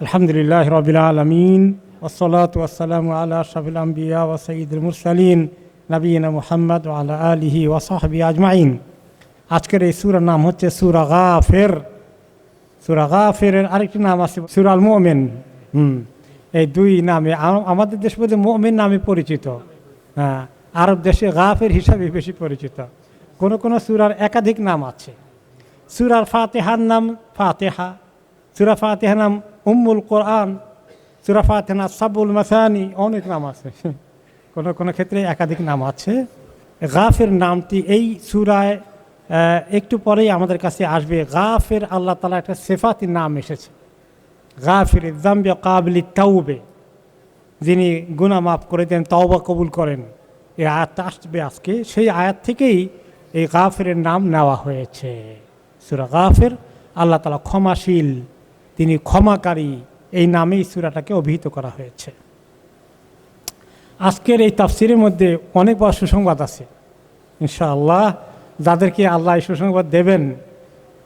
আলহামদুলিল্লাহ রাব্বিল আলামিন ওয়াসসালাতু ওয়াসসালামু আলা আশরাফিল আম্বিয়া ওয়া সাইয়্যিদুল মুরসালিন নবিয়িনা মুহাম্মদ ওয়া আলা আলিহি ওয়া সাহবিহি আজমাইন। আজকের এই সূরার নাম হচ্ছে সূরা গাফির। সূরা গাফিরের আরেকটি নাম আছে সূরা আল মুমিন। এই দুই নামে আমাদের দেশ মধ্যে মুমিন নামে পরিচিত, আরব দেশে গাফির হিসাবে বেশি পরিচিত। কোনো কোনো সূরার একাধিক নাম আছে। সূরার ফাতিহার নাম ফাতিহা, সূরা ফাতিহার নাম উম্মুল কোরআন, সূরা ফাতিহা সাবুল মাসানি, অনেক নাম আছে। কোনো কোনো ক্ষেত্রে একাধিক নাম আছে। গাফির নামটি এই সূরায় একটু পরেই আমাদের কাছে আসবে। গাফির আল্লাহ তাআলা একটা সিফাতির নাম এসেছে, গাফির যামবি কাবিলি তাওবে, যিনি গুনাহ মাফ করে দেন, তওবা কবুল করেন। এই আয়াতটা আসবে আজকে, সেই আয়াত থেকেই এই গাফিরের নাম নেওয়া হয়েছে। সূরা গাফির, আল্লাহ তাআলা ক্ষমাশীল, তিনি ক্ষমাকারী, এই নামেই সূরাটাকে অভিহিত করা হয়েছে। আজকের এই তাফসিরের মধ্যে অনেক বড় সুসংবাদ আছে ইনশাআল্লাহ। যাদেরকে আল্লাহ এই সুসংবাদ দেবেন,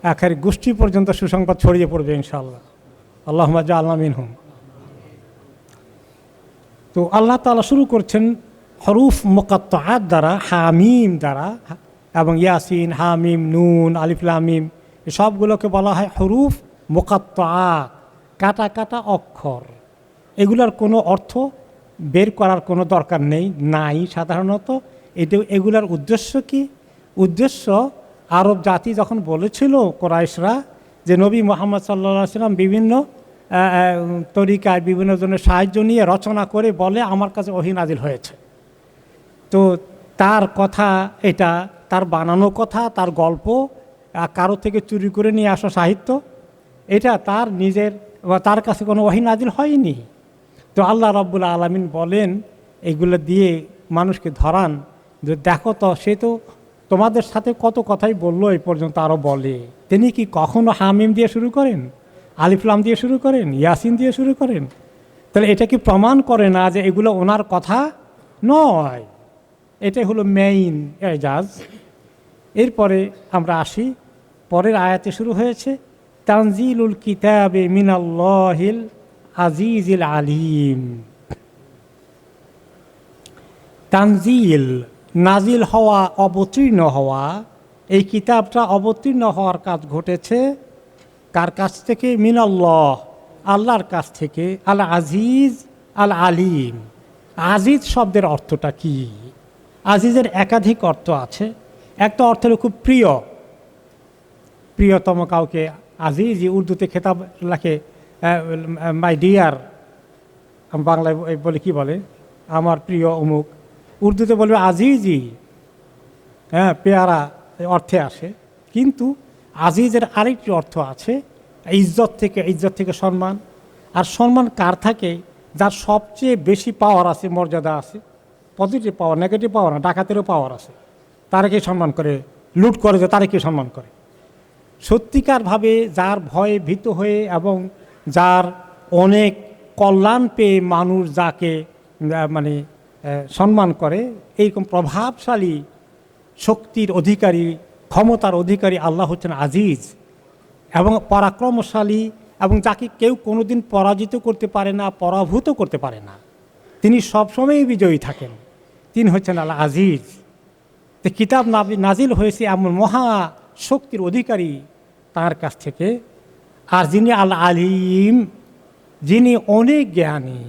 একের গোষ্ঠী পর্যন্ত সুসংবাদ ছড়িয়ে পড়বে ইনশাআল্লাহ। আল্লাহুম্মা জাআলনা মিনহুম। তো আল্লাহ তাআলা শুরু করছেন হরুফ মুকাত্তাআত দ্বারা, হামিম দ্বারা, এবং ইয়াসিন, হামিম, নুন, আলিফ লাম মিম, সবগুলোকে বলা হয় হরুফ মুকাত্তাআত, কাটা কাটা অক্ষর। এগুলার কোনো অর্থ বের করার কোনো দরকার নাই সাধারণত। এগুলার উদ্দেশ্য কি? উদ্দেশ্য, আরব জাতি যখন বলেছিল কোরাইশরা যে নবী মুহাম্মদ সাল্লাল্লাহু আলাইহি ওয়াসাল্লাম বিভিন্ন তরিকায় বিভিন্ন জনের সাহায্য নিয়ে রচনা করে বলে আমার কাছে ওহী নাজিল হয়েছে, তো তার কথা এটা, তার বানানো কথা, তার গল্প, কারো থেকে চুরি করে নিয়ে আসা সাহিত্য, এটা তার নিজের, তার কাছে কোনো ওহী নাজিল হয়নি। তো আল্লাহ রাব্বুল আলামিন বলেন এগুলো দিয়ে মানুষকে ধরান যে দেখো তো, সে তো তোমাদের সাথে কত কথাই বললো, এই পর্যন্ত আরও বলে। তিনি কি কখনো হামিম দিয়ে শুরু করেন, আলিফ লাম দিয়ে শুরু করেন, ইয়াসিন দিয়ে শুরু করেন? তাহলে এটা কি প্রমাণ করে না যে এগুলো ওনার কথা নয়? এটাই হলো মেইন এজাজ। এরপরে আমরা আসি, পরের আয়াতে শুরু হয়েছে তানজিলুল কিতাবে মিনাল্লাহিল আজিজিল আলিম। তানজিল, নাজিল হওয়া, অবতীর্ণ হওয়া। এই কিতাবটা অবতীর্ণ হওয়ার কাজ ঘটেছে কার কাছ থেকে? মিনাল্লাহ, আল্লাহর কাছ থেকে। আল আজিজ আল আলিম। আজিজ শব্দের অর্থটা কি? আজিজের একাধিক অর্থ আছে। একটা অর্থ হলো খুব প্রিয়, প্রিয়তম কাউকে আজিজ, উর্দুতে খেতাব লেখে মাই ডিয়ার, বাংলায় বলে কি বলে, আমার প্রিয় অমুক। উর্দুতে বলবে আজিজি, পেয়ারা অর্থে আসে। কিন্তু আজিজের আরেকটি অর্থ আছে ইজ্জত থেকে সম্মান। আর সম্মান কার থাকে? যার সবচেয়ে বেশি পাওয়ার আছে, মর্যাদা আছে, পজিটিভ পাওয়ার, নেগেটিভ পাওয়ার না, ডাকাতেরও পাওয়ার আছে, তারাকে সম্মান করে, লুট করে যে তারাকে সম্মান করে। সত্যিকারভাবে যার ভয়ে ভীত হয়ে এবং যার অনেক কল্যাণ পেয়ে মানুষ যাকে মানে সম্মান করে, এইরকম প্রভাবশালী শক্তির অধিকারী, ক্ষমতার অধিকারী আল্লাহ হচ্ছেন আজিজ এবং পরাক্রমশালী, এবং যাকে কেউ কোনোদিন পরাজিত করতে পারে না, পরাভূত করতে পারে না। তিনি সবসময়ই বিজয়ী থাকেন, তিনি হচ্ছেন আল আজিজ। তো কিতাব নাজিল হয়েছে এমন মহা শক্তির অধিকারী তার কাছ থেকে। আর যিনি আল আলিম, যিনি অনেক জ্ঞানী,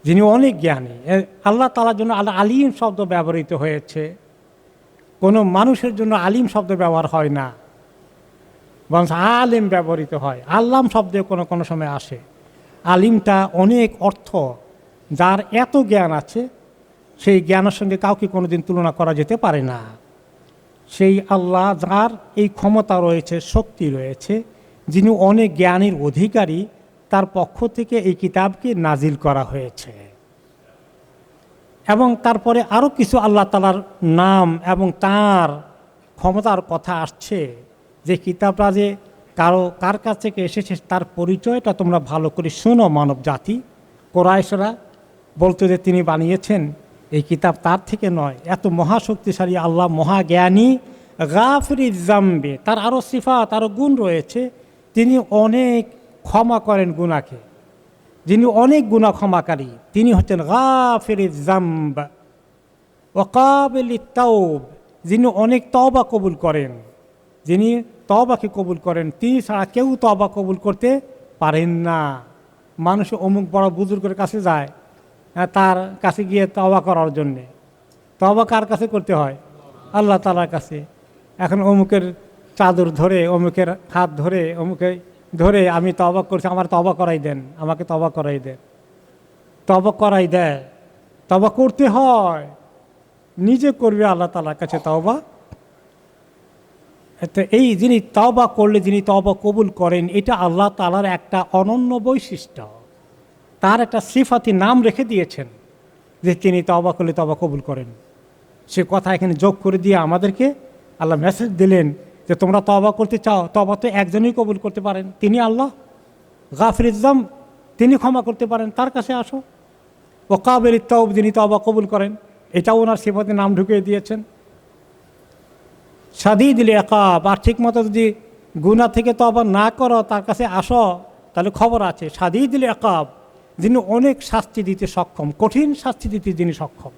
যিনি অনেক জ্ঞানী। আল্লাহ তাআলার জন্য আল আলিম শব্দ ব্যবহৃত হয়েছে। কোনো মানুষের জন্য আলিম শব্দ ব্যবহার হয় না, বরং আলিম ব্যবহৃত হয়। আল্লাম শব্দে কোনো কোনো সময় আসে। আলিমটা অনেক অর্থ, যার এত জ্ঞান আছে, সেই জ্ঞানের সঙ্গে কাউকে কোনোদিন তুলনা করা যেতে পারে না। সেই আল্লাহ, যার এই ক্ষমতা রয়েছে, শক্তি রয়েছে, যিনি অনেক জ্ঞানের অধিকারী, তার পক্ষ থেকে এই কিতাবকে নাজিল করা হয়েছে। এবং তারপরে আরও কিছু আল্লাহ তাআলার নাম এবং তার ক্ষমতার কথা আসছে, যে কিতাবটা যে কার কাছ থেকে এসেছে তার পরিচয়টা তোমরা ভালো করে শোনো মানব জাতি। কোরাইশরা বলতো যে তিনি বানিয়েছেন, এই কিতাব তার থেকে নয়। এত মহাশক্তিশালী আল্লাহ, মহাজ্ঞানী, গাফিরিজ জামবে, তার আরও সিফাত, আরও গুণ রয়েছে। তিনি অনেক ক্ষমা করেন গুনাহকে, যিনি অনেক গুনাহ ক্ষমাকারী, তিনি হচ্ছেন গাফিরিজ যামব ওয়া কাবিলিত তাওব, যিনি অনেক তওবা কবুল করেন। যিনি তওবাকে কবুল করেন, তিনি ছাড়া কেউ তওবা কবুল করতে পারেন না। মানুষ অমুক বড় বুজুর্গের কাছে যায়, তার কাছে গিয়ে তওবা করার জন্যে। তওবা কার কাছে করতে হয়? আল্লাহ তাআলার কাছে। এখন অমুকের চাদর ধরে, অমুকের হাত ধরে, অমুকে ধরে আমি তওবা করছি, আমার তওবা করাই দেন, আমাকে তওবা করাই দেন। তওবা করাই দেয়, তওবা করতে হয়, নিজে করবে আল্লাহ তাআলার কাছে তওবা। তো এই যিনি তওবা করলে, যিনি তওবা কবুল করেন, এটা আল্লাহ তাআলার একটা অনন্য বৈশিষ্ট্য। তার একটা সিফাতি নাম রেখে দিয়েছেন যে তিনি তওবা করলে তওবা কবুল করেন। সে কথা এখানে যোগ করে দিয়ে আমাদেরকে আল্লাহ মেসেজ দিলেন যে তোমরা তওবা করতে চাও, তওবা তো একজনই কবুল করতে পারেন, তিনি আল্লাহ গাফিরিজ যামব, তিনি ক্ষমা করতে পারেন, তার কাছে আসো। ওয়া কাবিলিত তাওব, যিনি তওবা কবুল করেন, এটাও ওনার সিফাতে নাম ঢুকিয়ে দিয়েছেন। শাদীদুল ইকাব, আর ঠিক মতো যদি গুনাহ থেকে তওবা না করো, তার কাছে আসো, তাহলে খবর আছে। শাদীদুল ইকাব, যিনি অনেক শাস্তি দিতে সক্ষম, কঠিন শাস্তি দিতে যিনি সক্ষম।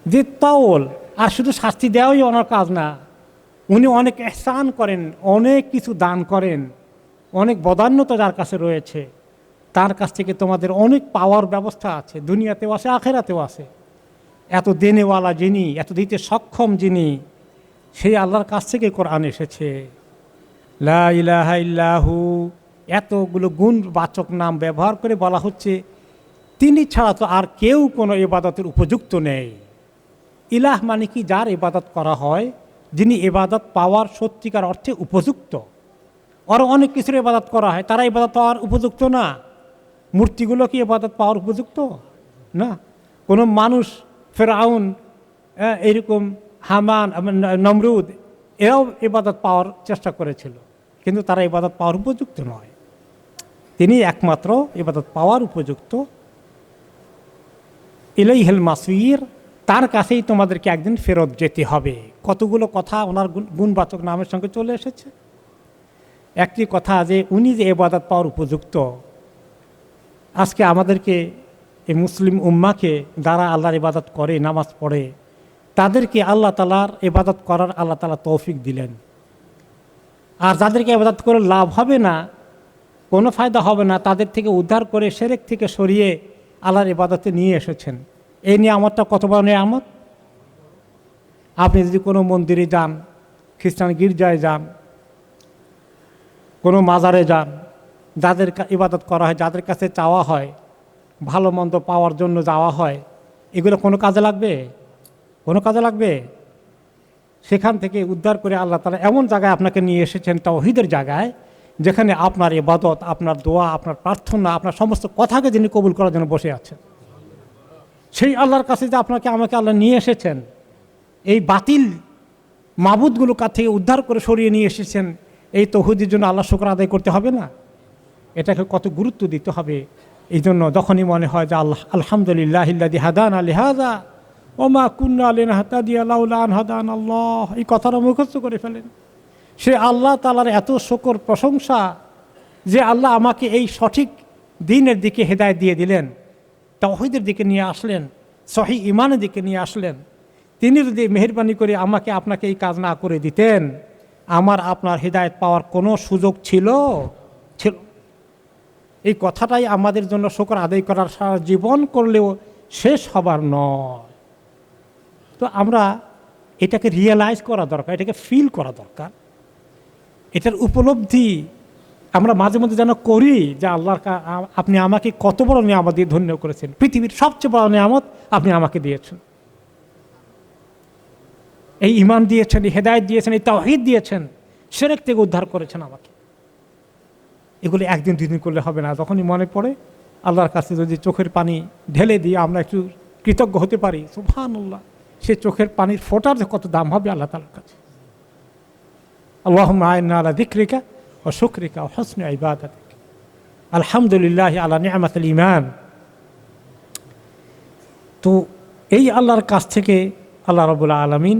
যে তাওল, আর শুধু শাস্তি দেওয়াই ওনার কাজ না, উনি অনেক ইহসান করেন, অনেক কিছু দান করেন, অনেক বদান্যতা যার কাছে রয়েছে, তার কাছ থেকে তোমাদের অনেক পাওয়ার ব্যবস্থা আছে, দুনিয়াতেও আছে, আখেরাতেও আছে। এত দেনেওয়ালা যিনি, এত দিতে সক্ষম যিনি, সেই আল্লাহর কাছ থেকে কোরআন এসেছে। লা ইলাহা ইল্লাহু, এতগুলো গুণবাচক নাম ব্যবহার করে বলা হচ্ছে তিনি ছাড়া তো আর কেউ কোনো ইবাদতের উপযুক্ত নেই। ইলাহ মানে কি? যার ইবাদত করা হয়, যিনি ইবাদত পাওয়ার সত্যিকার অর্থে উপযুক্ত। আরও অনেক কিছুর ইবাদত করা হয়, তারা ইবাদত পাওয়ার উপযুক্ত না। মূর্তিগুলো কি ইবাদত পাওয়ার উপযুক্ত না? কোনো মানুষ, ফেরাউন, এরকম হামান, নমরুদ, এরাও ইবাদত পাওয়ার চেষ্টা করেছিল, কিন্তু তারা ইবাদত পাওয়ার উপযুক্ত নয়। তিনি একমাত্র ইবাদত পাওয়ার উপযুক্ত। ইলাইহিল মাসির, তার কাছেই তোমাদেরকে একদিন ফেরত যেতে হবে। কতগুলো কথা ওনার গুণবাচক নামের সঙ্গে চলে এসেছে। একটি কথা যে উনি যে ইবাদত পাওয়ার উপযুক্ত, আজকে আমাদেরকে এই মুসলিম উম্মাকে যারা আল্লাহর ইবাদত করে, নামাজ পড়ে, তাদেরকে আল্লাহ তাআলার ইবাদত করার আল্লাহ তাআলা তৌফিক দিলেন। আর যাদেরকে ইবাদত করে লাভ হবে না, কোনো ফায়দা হবে না, তাদের থেকে উদ্ধার করে শিরক থেকে সরিয়ে আল্লাহর ইবাদতে নিয়ে এসেছেন। এই নিয়ামতটা কত বড় নিয়ামত! আপনি যদি কোনো মন্দিরে যান, খ্রিস্টান গির্জায় যান, কোনো মাজারে যান, যাদের ইবাদত করা হয়, যাদের কাছে চাওয়া হয়, ভালো মন্দ পাওয়ার জন্য যাওয়া হয়, এগুলো কোনো কাজে লাগবে? কোনো কাজে লাগবে? সেখান থেকে উদ্ধার করে আল্লাহ তাআলা এমন জায়গায় আপনাকে নিয়ে এসেছেন, তাওহীদের জায়গায়, যেখানে আপনার ইবাদত, আপনার দোয়া, আপনার প্রার্থনা, আপনার সমস্ত কথাকে যিনি কবুল করার জন্য বসে আছেন, সেই আল্লাহর কাছে যে আপনাকে আমাকে আল্লাহ নিয়ে এসেছেন, এই বাতিল মাবুদগুলো কাছ থেকে উদ্ধার করে সরিয়ে নিয়ে এসেছেন, এই তাওহীদের জন্য আল্লাহ শুকর আদায় করতে হবে না? এটাকে কত গুরুত্ব দিতে হবে। এই জন্য যখনই মনে হয় যে আলহামদুলিল্লাহিল্লাযী হাদানা লিহাযা ওয়া মা কুন্না লিনাহতাদিয়া লাউলা আন হাদানাল্লাহ, এই কথাটা মুখস্থ করে ফেলেন। সে আল্লাহ তাআলার এত শুকর, প্রশংসা যে আল্লাহ আমাকে এই সঠিক দ্বীনের দিকে হেদায়েত দিয়ে দিলেন, তাওহীদের দিকে নিয়ে আসলেন, সহিহ ঈমানের দিকে নিয়ে আসলেন। তিনি যদি মেহেরবানি করে আমাকে আপনাকে এই কাজ না করে দিতেন, আমার আপনার হেদায়েত পাওয়ার কোনো সুযোগ ছিল? এই কথাটাই আমাদের জন্য শুকর আদায় করার, সারা জীবন করলেও শেষ হবার নয়। তো আমরা এটাকে রিয়েলাইজ করা দরকার, এটাকে ফিল করা দরকার। এটার উপলব্ধি আমরা মাঝে মধ্যে যেন করি যে আল্লাহর আপনি আমাকে কত বড় নিয়ামত দিয়ে ধন্য করেছেন, পৃথিবীর সবচেয়ে বড় নিয়ামত আপনি আমাকে দিয়েছেন। এই ঈমান দিয়েছেন, এই হেদায়েত দিয়েছেন, এই তাওহীদ দিয়েছেন, শিরক থেকে উদ্ধার করেছেন আমাকে। এগুলি একদিন দুদিন করলে হবে না। যখনই মনে পড়ে আল্লাহর কাছে যদি চোখের পানি ঢেলে দিয়ে আমরা একটু কৃতজ্ঞ হতে পারি, সুবহানাল্লাহ, সে চোখের পানির ফোঁটার যে কত দাম হবে আল্লাহ তাআলার কাছে। আল্লাহুম্মা আ'ইন্না আলা যিকরিকা ওয়া শুকরিকা ওয়া হুসনি ইবাদাতিক। আলহামদুলিল্লাহি আলা নি'মাতিল ঈমান। তো এই আল্লাহর কাছ থেকে আল্লাহ রাব্বুল আলামিন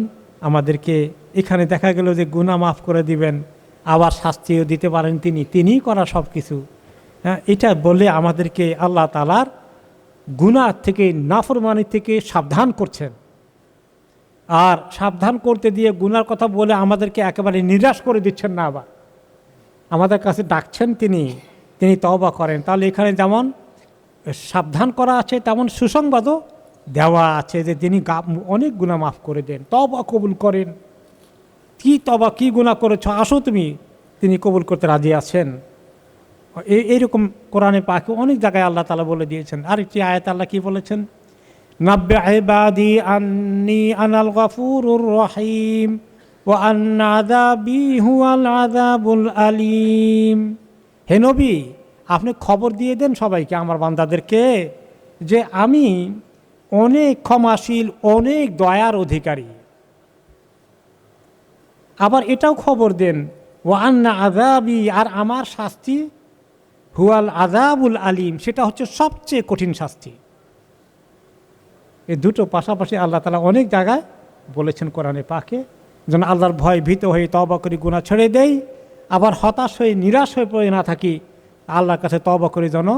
আমাদেরকে, এখানে দেখা গেল যে গুনাহ মাফ করে দিবেন, আবার শাস্তিও দিতে পারেন তিনিই করা সব কিছু। হ্যাঁ, এটা বলে আমাদেরকে আল্লাহ তাআলার গুনাহ থেকে, নাফরমানি থেকে সাবধান করছেন। আর সাবধান করতে দিয়ে গুনার কথা বলে আমাদেরকে একেবারে নিরাশ করে দিচ্ছেন না, আবার আমাদের কাছে ডাকছেন তিনি তওবা করেন। তাহলে এখানে যেমন সাবধান করা আছে, তেমন সুসংবাদও দেওয়া আছে যে তিনি অনেক গুনাহ মাফ করে দেন, তওবা কবুল করেন। কি গুনাহ করেছ, আসো তুমি, তিনি কবুল করতে রাজি আছেন। এইরকম কোরআনে পাকে অনেক জায়গায় আল্লাহ তাআলা বলে দিয়েছেন। আরেকটি আয়াত আল্লাহ কি বলেছেন, নাব্বি ইবাদি আন্নী আনাল গফুরুর রহিম ওয়া আন্না আযাবি হুয়াল আযাবুল আলীম। হে নবী, আপনি খবর দিয়ে দেন সবাইকে, আমার বান্দাদেরকে, যে আমি অনেক ক্ষমাশীল, অনেক দয়ার অধিকারী। আবার এটাও খবর দেন, ওয়া আন্না আযাবি, আর আমার শাস্তি, হুয়াল আযাবুল আলীম, সেটা হচ্ছে সবচেয়ে কঠিন শাস্তি। এই দুটো পাশাপাশি আল্লাহ তাআলা অনেক জায়গায় বলেছেন কোরআনে পাকে, যেন আল্লাহর ভয় ভীত হয়ে তওবা করে গুনাহ ছেড়ে দেই, আবার হতাশ হয়ে নিরাশ হয়ে পড়ে না থাকি, আল্লাহর কাছে তওবা করে যেন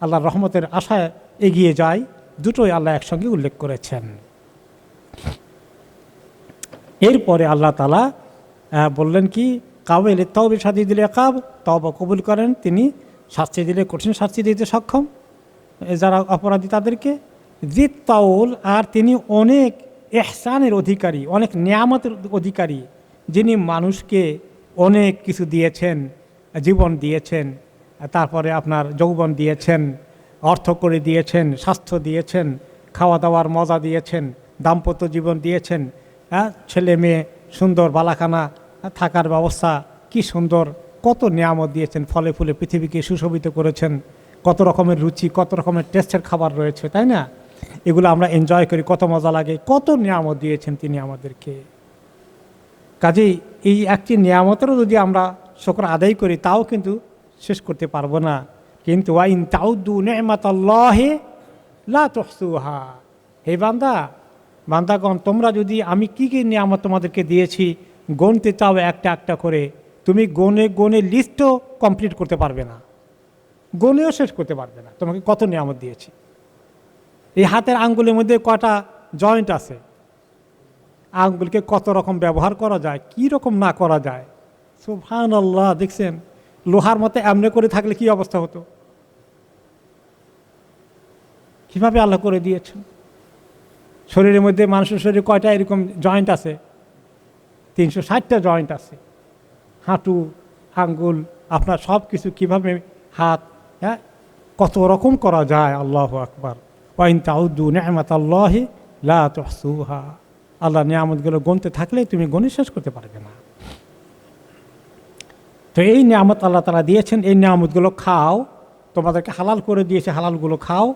আল্লাহর রহমতের আশায় এগিয়ে যায়। দুটোই আল্লাহ একসঙ্গে উল্লেখ করেছেন। এরপরে আল্লাহ তাআলা বললেন কি, কাবিল তাওবা শাদীদুল ইকাব, তওবা কবুল করেন তিনি, শাস্তি দিলে কঠিন শাস্তি দিতে সক্ষম যারা অপরাধী তাদেরকে। জিত তাউল, আর তিনি অনেক ইহসানের অধিকারী, অনেক নিয়ামতের অধিকারী, যিনি মানুষকে অনেক কিছু দিয়েছেন, জীবন দিয়েছেন, তারপরে আপনার যৌবন দিয়েছেন, অর্থ করে দিয়েছেন, স্বাস্থ্য দিয়েছেন, খাওয়া দাওয়ার মজা দিয়েছেন, দাম্পত্য জীবন দিয়েছেন, ছেলে মেয়ে সুন্দর বালাখানা থাকার ব্যবস্থা, কি সুন্দর কত নিয়ামত দিয়েছেন, ফলে ফুলে পৃথিবীকে সুশোভিত করেছেন, কত রকমের রুচি, কত রকমের টেস্টের খাবার রয়েছে, তাই না? এগুলো আমরা এনজয় করি, কত মজা লাগে, কত নিয়ামত দিয়েছেন তিনি আমাদেরকে। কাজেই এই একটি নিয়ামতেরও যদি আমরা শুকর আদায় করি, তাও কিন্তু শেষ করতে পারবো না। কিন্তু ওয়াইন তাউদ্দু নি'মাতাল্লাহি লা তুহসুহা, হে বান্দাগণ, তোমরা যদি আমি কি কি নিয়ামত তোমাদেরকে দিয়েছি গণতে চাও একটা একটা করে, তুমি গনে লিস্টও কমপ্লিট করতে পারবে না, গনেও শেষ করতে পারবে না তোমাকে কত নিয়ামত দিয়েছি। এই হাতের আঙ্গুলের মধ্যে কটা জয়েন্ট আছে, আঙ্গুলকে কত রকম ব্যবহার করা যায়, কি রকম না করা যায়। সুবহানাল্লাহ, দেখছেন লোহার মতো এমনি করে থাকলে কি অবস্থা হতো, কিভাবে আল্লাহ করে দিয়েছেন। শরীরের মধ্যে, মানুষের শরীরে কয়টা এরকম জয়েন্ট আছে, 360টা জয়েন্ট আছে, হাঁটু, আঙ্গুল, আপনার সব কিছু কীভাবে, হাত, হ্যাঁ, কত রকম করা যায়। আল্লাহু আকবার। ওয়াইন তাউদ্দু নি'মাতাল্লাহি লা তুহসুহা, আল্লাহ নিয়ামতগুলো গণতে থাকলে তুমি গণে শেষ করতে পারবে না। তো এই নিয়ামত আল্লাহ তাআলা দিয়েছেন, এই নিয়ামতগুলো খাও, তোমাদেরকে হালাল করে দিয়েছে, হালালগুলো খাও,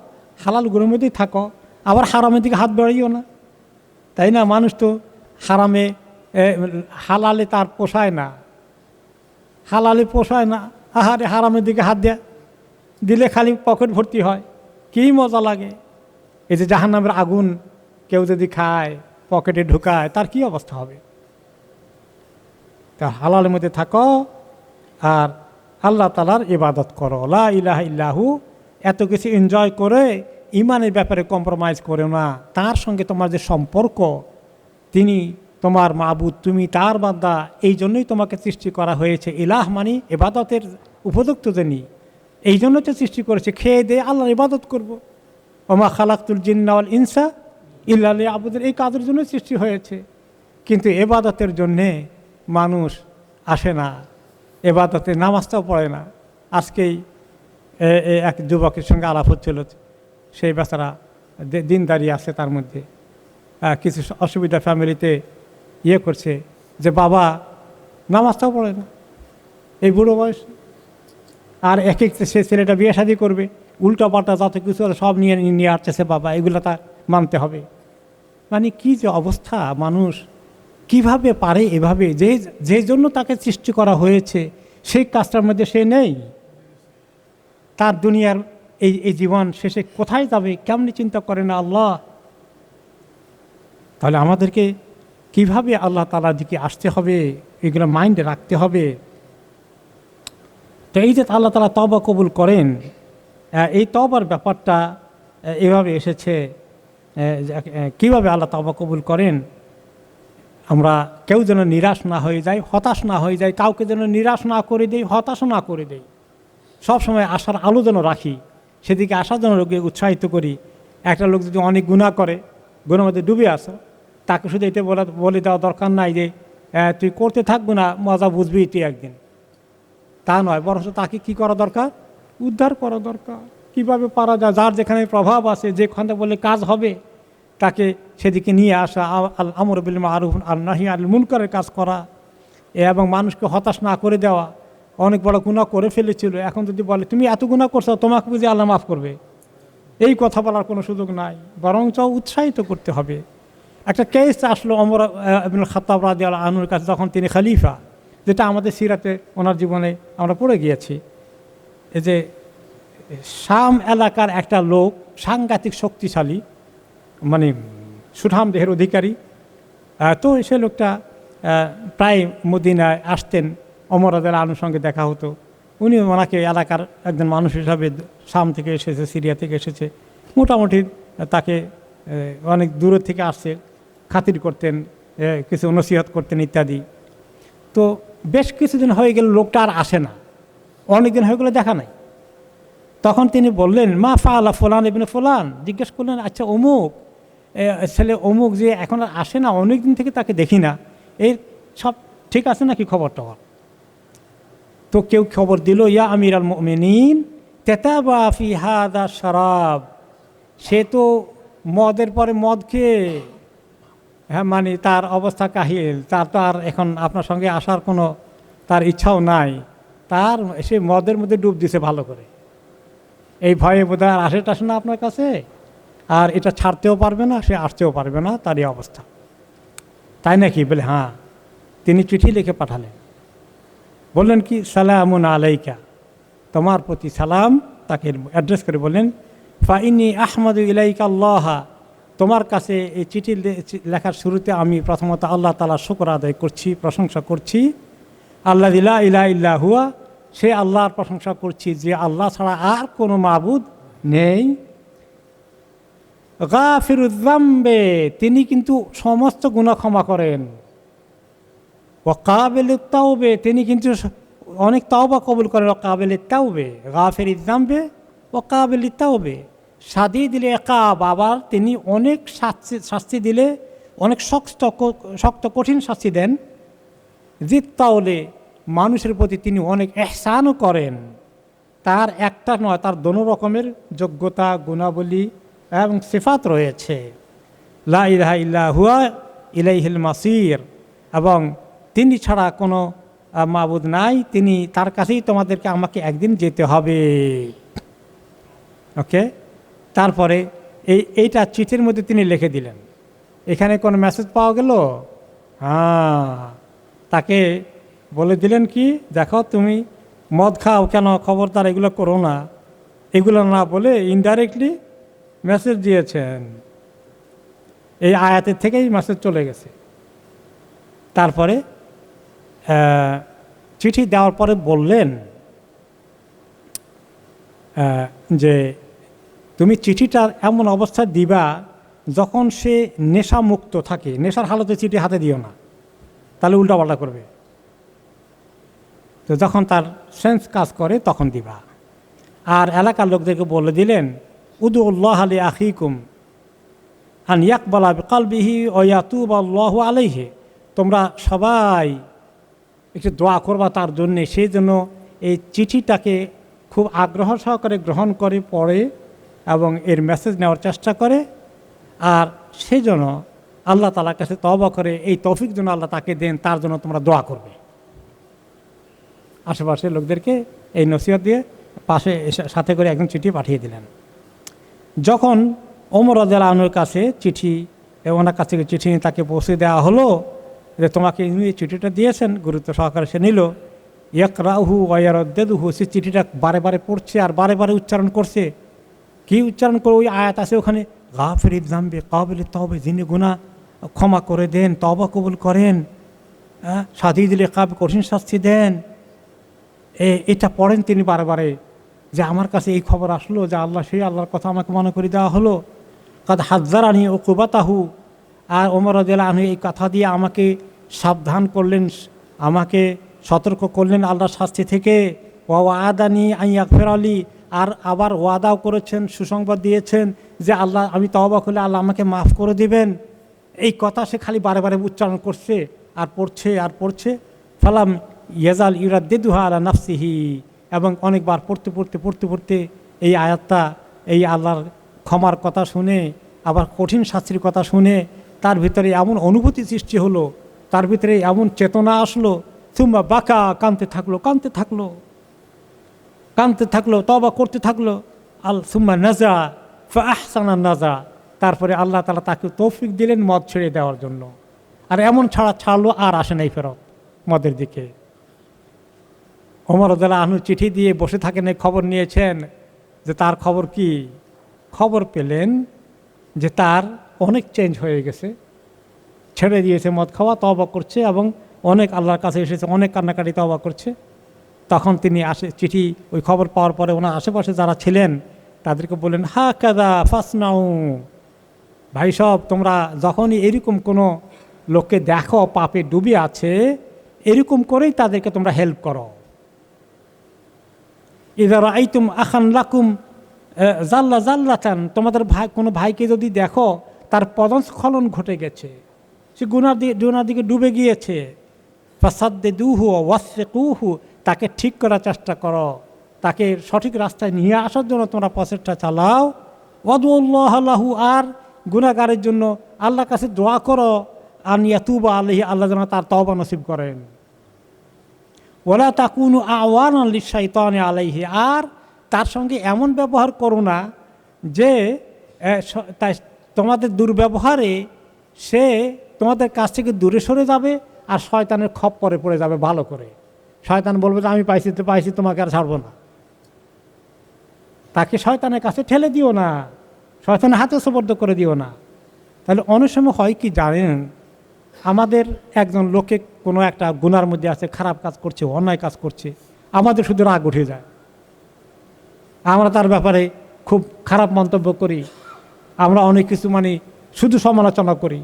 হালালগুলোর মধ্যেই থাকো, আবার হারামের দিকে হাত বাড়িও না, তাই না? মানুষ তো হারামে, হালালে তার পোষায় না, হালালে পোষায় না, আহারে হারামের দিকে হাত দিলে খালি পকেট ভর্তি হয়, কী মজা লাগে। এই যে জাহান্নামের আগুন কেউ যদি খায়, পকেটে ঢুকায়, তার কি অবস্থা হবে? তা হালালের মধ্যে থাকো আর আল্লাহ তাআলার ইবাদত করো, লা ইলাহা ইল্লাহু। এত কিছু এনজয় করে ইমানের ব্যাপারে কম্প্রোমাইজ করো না। তার সঙ্গে তোমার যে সম্পর্ক, তিনি তোমার মাবুদ, তুমি তার বান্দা, এই জন্যই তোমাকে সৃষ্টি করা হয়েছে। ইলাহ মানে ইবাদতের উপযুক্ত যিনি, এই জন্য তো সৃষ্টি করেছে, খেয়ে দিয়ে আল্লাহর ইবাদত করব। ওমা খালাকতুল জিন্না ওয়াল ইনসা ইল্লা লিয়াবুদুন, এই কাজের জন্য সৃষ্টি হয়েছে। কিন্তু ইবাদতের জন্যে মানুষ আসে না, ইবাদতে নামাজটাও পড়ে না। আজকেই এক যুবকের সঙ্গে আলাপ হচ্ছিল, সেই বেচারা দিনদারি আছে, তার মধ্যে কিছু অসুবিধা ফ্যামিলিতে করছে, যে বাবা নামাজটাও পড়ে না এই বুড়ো বয়স, আর এক সে ছেলেটা বিয়ে শাদী করবে, উল্টা পাল্টা যত কিছু সব নিয়ে আসছে বাবা, এগুলো তার মানতে হবে। মানে কি যে অবস্থা, মানুষ কিভাবে পারে এভাবে, যে জন্য তাকে সৃষ্টি করা হয়েছে সেই কাজটার মধ্যে সে নেই। তার দুনিয়ার এই জীবন শেষে কোথায় যাবে, কেমনি চিন্তা করে না আল্লাহ। তাহলে আমাদেরকে কিভাবে আল্লাহ তাআলার দিকে আসতে হবে, এগুলো মাইন্ডে রাখতে হবে। তো এই যে আল্লাহ তাআলা তওবা কবুল করেন, এই তওবার ব্যাপারটা এভাবে এসেছে। কীভাবে আল্লাহ তওবা কবুল করেন, আমরা কেউ যেন নিরাশ না হয়ে যায়, হতাশ না হয়ে যায়, কাউকে যেন নিরাশ না করে দেই, হতাশ না করে দেই, সবসময় আশার আলো যেন রাখি, সেদিকে আসার জন্য লোককে উৎসাহিত করি। একটা লোক যদি অনেক গুনাহ করে, গুনার মধ্যে ডুবে আসো, তাকে শুধু এটা বলে দেওয়া দরকার নাই যে তুই করতে থাকবো না, মজা বুঝবি তুই একদিন, তা নয়। বরং তাকে কি করা দরকার, উদ্ধার করা দরকার। কিভাবে পারা যায়, যার যেখানে প্রভাব আছে, যেখানে বলে কাজ হবে, তাকে সেদিকে নিয়ে আসা, আল আমর বিল মারুফ আর নাহি আনিল মুনকারের কাজ করা, এবং মানুষকে হতাশ না করে দেওয়া। অনেক বড় গুনাহ করে ফেলেছিল, এখন যদি বলে তুমি এত গুনাহ করছো, তোমাকে বুঝি আল্লাহ মাফ করবে, এই কথা বলার কোনো সুযোগ নাই, বরঞ্চ উৎসাহিত করতে হবে। একটা কেস আসলো ওমর ইবনুল খাত্তাব রাদিয়াল্লাহু আনহুর কাছে, যখন তিনি খলিফা, যেটা আমাদের সিরাতে ওনার জীবনে আমরা পড়ে গিয়েছি। এই যে শাম এলাকার একটা লোক সাংঘাতিক শক্তিশালী, মানে সুঠাম দেহের অধিকারী, তো সে লোকটা প্রায় মদিনায় আসতেন, ওমর রাদিয়াল্লাহু আনহুর সঙ্গে দেখা হতো। উনি ওনাকে এলাকার একজন মানুষ হিসাবে, শাম থেকে এসেছে, সিরিয়া থেকে এসেছে, মোটামুটি তাকে অনেক দূরের থেকে আসছে, খাতির করতেন, কিছু নসিহত করতেন ইত্যাদি। তো বেশ কিছুদিন হয়ে গেল, লোকটা আর আসে না, অনেক দিন হয়ে গেলে দেখা নাই। তখন তিনি বললেন, মা ফাআলা ফুলান ইবনে ফুলান, জিজ্ঞেস করলেন, আচ্ছা অমুক ছেলে অমুক যে এখন আর আসে না, অনেক দিন থেকে তাকে দেখি না, এই সব ঠিক আছে নাকি খবর টবর? তো কেউ খবর দিল, ইয়া আমির আল মুমিনিন তেতাবা ফি হাদা শারাব, সে তো মদের পরে মদ খেয়ে, হ্যাঁ, মানে তার অবস্থা কাহিল, তার তো আর এখন আপনার সঙ্গে আসার কোনো তার ইচ্ছাও নাই, তার সে মদের মধ্যে ডুব দিছে ভালো করে, এই ভয়ে বোধহয় আর আসে টাসে না আপনার কাছে, আর এটা ছাড়তেও পারবে না, সে আসতেও পারবে না, তার এই অবস্থা। তাই নাকি? বলে হ্যাঁ। তিনি চিঠি লিখে পাঠালেন, বললেন কি, সালামুন আলাইকা, তোমার প্রতি সালাম, তাকে অ্যাড্রেস করে বললেন, ফাইনি আহমাদু ইলাইকা আল্লাহ, তোমার কাছে এই চিঠি লেখার শুরুতে আমি প্রথমত আল্লাহ তাআলার শুকর আদায় করছি, প্রশংসা করছি। আল্লাহ লা ইলাহা ইল্লা হুয়া, সে আল্লাহর প্রশংসা করছি যে আল্লাহ ছাড়া আর কোনো মাবুদ নেই। গাফিরুয যামবে, তিনি কিন্তু সমস্ত গুনাহ ক্ষমা করেন। ওয়া কাবিলুত তাওবে, তিনি কিন্তু অনেক তওবা কবুল করেন। ওয়া কাবিলুত তাওবে, গাফিরুয যামবে ওয়া কাবিলুত তাওবে, শাদীদুল ইকাব, আবার তিনি অনেক শাস্তি দিলে অনেক শক্ত কঠিন শাস্তি দেন। জিত তাওলে, মানুষের প্রতি তিনি অনেক ইহসানও করেন। তার একটা নয়, তার দোনো রকমের যোগ্যতা, গুণাবলী এবং সিফাত রয়েছে। লা ইলাহা ইল্লা হুয়া ইলাইহিল মাসির, এবং তিনি ছাড়া কোনো মাবুদ নাই, তিনি, তার কাছেই তোমাদেরকে আমাকে একদিন যেতে হবে। ওকে, তারপরে এইটা চিঠির মধ্যে তিনি লিখে দিলেন। এখানে কোনো মেসেজ পাওয়া গেল? হ্যাঁ, তাকে বলে দিলেন কি, দেখো তুমি মদ খাও কেন, খবরদার এগুলো করো না, এগুলো না বলে ইনডাইরেক্টলি মেসেজ দিয়েছেন। এই আয়াতের থেকেই মেসেজ চলে গেছে। তারপরে চিঠি দেওয়ার পরে বললেন যে তুমি চিঠিটা এমন অবস্থায় দিবা যখন সে নেশামুক্ত থাকে, নেশার হালতে চিঠি হাতে দিও না, তাহলে উল্টাপাল্টা করবে। তো যখন তার সেন্স কাজ করে তখন দিবা। আর এলাকার লোকদেরকে বলে দিলেন, উদুল্লাহ আলী আখিকুম আন ইয়াকবালা বিকালবিহি ওয়া ইয়াতুবা আল্লাহু আলাইহি, তোমরা সবাই একটু দোয়া করবা তার জন্যে, সেই জন্য এই চিঠিটাকে খুব আগ্রহ সহকারে গ্রহণ করে, পড়ে এবং এর মেসেজ নেওয়ার চেষ্টা করে, আর সেই জন্য আল্লাহ তাআলার কাছে তওবা করে এই তৌফিক যেন আল্লাহ তাকে দেন, তার জন্য তোমরা দোয়া করবে। আশেপাশের লোকদেরকে এই নসিহত দিয়ে পাশে সাথে করে একজন চিঠি পাঠিয়ে দিলেন। যখন ওমর রাদিয়াল্লাহু আনহুর কাছে চিঠি, ওনার কাছ থেকে চিঠি নিয়ে তাকে পৌঁছে দেওয়া হলো যে তোমাকে ইনি চিঠিটা দিয়েছেন, গুরুত্ব সহকারে সে নিল। ইয়াকরাহু ওয়া ইয়ারাদ্দুহু, সে চিঠিটা বারে বারে পড়ছে আর বারে বারে উচ্চারণ করছে। কি উচ্চারণ করে? ওই আয়াত আছে ওখানে, গাফিরিয যামবি কাবিলিত তাওবা, যিনি গুনাহ ক্ষমা করে দেন, তওবা কবুল করেন, শাদীদুল ইকাব, কঠিন শাস্তি দেন। এটা পড়েন তিনি বারে যে আমার কাছে এই খবর আসলো যে সেই আল্লাহর কথা আমাকে মনে করে দেওয়া হলো, কাদ হাজ্জারানি উকুবাতাহু। আর ওমর রাদিয়াল্লাহু আনহু এই কথা দিয়ে আমাকে সাবধান করলেন, আমাকে সতর্ক করলেন আল্লাহর শাস্তি থেকে। ওয়াদানি আইয়াগফির আলী, আর আবার ওয়াদাও করেছেন, সুসংবাদ দিয়েছেন যে আল্লাহ আমি তওবা করলে আল্লাহ আমাকে মাফ করে দিবেন। এই কথা সে খালি বারে উচ্চারণ করছে আর পড়ছে। ফালাম ইয়াজাল ইউরাদ্দিদুহা আলা নাফসিহি, এবং অনেকবার পড়তে এই আয়াতটা, এই আল্লাহর ক্ষমার কথা শুনে, আবার কঠিন শাস্তির কথা শুনে তার ভিতরে এমন অনুভূতি সৃষ্টি হলো, তার ভিতরে এমন চেতনা আসলো, সুম্মা বাকা, কাঁদতে থাকলো, তওবা করতে থাকলো। সুম্মা নাজা ফা আহসানা নাজা, তারপরে আল্লাহ তাআলা তাকে তৌফিক দিলেন মদ ছেড়ে দেওয়ার জন্য। আর এমন ছাড়লো আর আসে নাই ফেরত মদের দিকে। ওমর রাদিয়াল্লাহু আনহু চিঠি দিয়ে বসে থাকেন, এই খবর নিয়েছেন যে তার খবর কি? খবর পেলেন যে তার অনেক চেঞ্জ হয়ে গেছে, ছেড়ে দিয়েছে মদ খাওয়া, তওবা করছে এবং অনেক আল্লাহর কাছে এসেছে, অনেক কান্নাকাটি তওবা করছে। তখন তিনি চিঠি ওই খবর পাওয়ার পরে ওনার আশেপাশে যারা ছিলেন তাদেরকে বললেন, হা কাদা ফাসনাউ, ভাই সব তোমরা যখনই এরকম কোনো লোককে দেখো পাপে ডুবে আছে, এরকম করেই তাদেরকে তোমরা হেল্প করো। ইযা রাআইতুম আখান লাকুম জাল্লাতান, তোমাদের কোনো ভাইকে যদি দেখো তার পদস্খলন ঘটে গেছে, সে গুনার দিকে ডুবে গিয়েছে, ফাসাদ্দিদুহু ওয়াসফিকুহু, তাকে ঠিক করার চেষ্টা করো, তাকে সঠিক রাস্তায় নিয়ে আসার জন্য তোমরা প্রচেষ্টা চালাও। ওয়াদুল্লাহ লাহু, আর গুনাহগারের জন্য আল্লাহর কাছে দোয়া করো, আন ইয়াতুবা আলাইহি, আল্লাহ যেন তার তওবা নসিব করেন। ওয়ালা তাকুনু আওয়ানান লিশ-শাইতানি আলাইহি, আর তার সঙ্গে এমন ব্যবহার করো না যে তোমাদের দুর্ব্যবহারে সে তোমাদের কাছ থেকে দূরে সরে যাবে আর শয়তানের খপ্পরে পড়ে যাবে। ভালো করে শয়তান বলবে যে আমি পাইছি তোমাকে আর ছাড়বো না। তাকে শয়তানের কাছে ঠেলে দিও না, শয়তানের হাতে সুপর্দ করে দিও না। তাহলে অনেক সময় হয় কি জানেন, আমাদের একজন লোকে কোনো একটা গুনার মধ্যে আছে, খারাপ কাজ করছে, অন্যায় কাজ করছে, আমাদের শুধু রাগ উঠে যায়, আমরা তার ব্যাপারে খুব খারাপ মন্তব্য করি, আমরা অনেক কিছু শুধু সমালোচনা করি।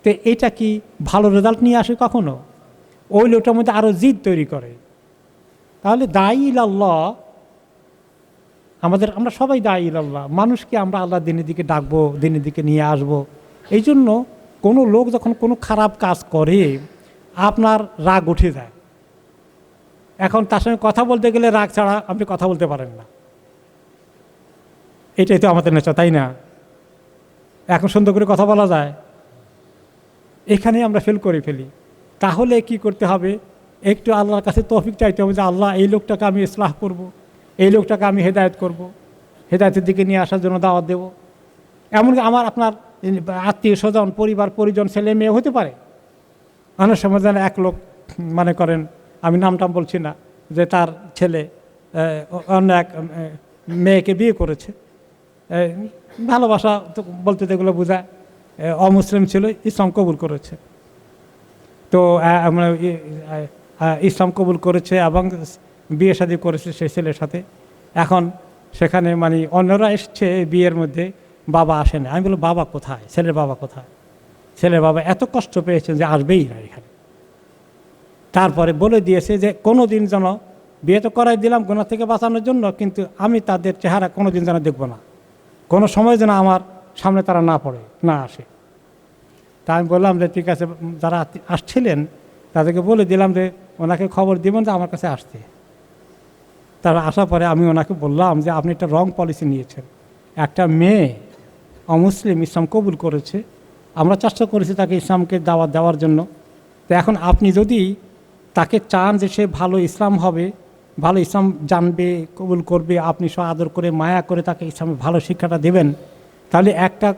তো এটা কি ভালো রেজাল্ট নিয়ে আসে কখনো? ওই লোকটার মধ্যে আরও জিদ তৈরি করে। তাহলে দায়ী ইলাল্লাহ, আমরা সবাই দায়ী ইলাল্লাহ, মানুষকে আমরা আল্লাহ দিনের দিকে ডাকবো, দিনের দিকে নিয়ে আসবো। এই জন্য কোনো লোক যখন কোনো খারাপ কাজ করে আপনার রাগ উঠে যায়। এখন তার সঙ্গে কথা বলতে গেলে রাগ ছাড়া আপনি কথা বলতে পারেন না, এটাই তো আমাদের নেচার, তাই না? এখন সুন্দর করে কথা বলা যায়, এখানে আমরা ফেল করে ফেলি। তাহলে কি করতে হবে? একটু আল্লাহর কাছে তৌফিক চাইতে হবে যে আল্লাহ এই লোকটাকে আমি ইসলাহ করব, এই লোকটাকে আমি হেদায়েত করব, হেদায়েতের দিকে নিয়ে আসার জন্য দাওয়াত দেব। এমনকি আপনার আত্মীয় স্বজন, পরিবার পরিজন, ছেলে মেয়ে হতে পারে। অনেক সময় যেন এক লোক মনে করেন, আমি নামটাম বলছি না, যে তার ছেলে অন্য এক মেয়েকে বিয়ে করেছে, ভালোবাসা বলতে যেগুলো বোঝায়, অমুসলিম ছিল, ইসলাম কবুল করেছে। তো ইসলাম কবুল করেছে এবং বিয়ে শাদী করেছে সেই ছেলের সাথে। এখন সেখানে অন্যরা এসছে বিয়ের মধ্যে, বাবা আসে না। আমি বললাম, বাবা কোথায়? ছেলের বাবা কোথায়? ছেলের বাবা এত কষ্ট পেয়েছেন যে আসবেই না এখানে। তারপরে বলে দিয়েছে যে কোনো দিন যেন, বিয়ে তো করাই দিলাম গুনাহ থেকে বাঁচানোর জন্য, কিন্তু আমি তাদের চেহারা কোনো দিন যেন দেখব না, কোনো সময় যেন আমার সামনে তারা না আসে। তা আমি বললাম যে ঠিক আছে, যারা আসছিলেন তাদেরকে বলে দিলাম যে ওনাকে খবর দিবেন যে আমার কাছে আসতে। তারা আসার পরে আমি ওনাকে বললাম যে আপনি একটা রং পলিসি নিয়েছেন। একটা মেয়ে অমুসলিম ইসলাম কবুল করেছে, আমরা চেষ্টা করেছি তাকে ইসলামকে দাওয়াত দেওয়ার জন্য। তো এখন আপনি যদি তাকে চান যে সে ভালো ইসলাম হবে, ভালো ইসলাম জানবে, কবুল করবে, আপনি সব আদর করে মায়া করে তাকে ইসলামের ভালো শিক্ষাটা দেবেন, তাহলে একটা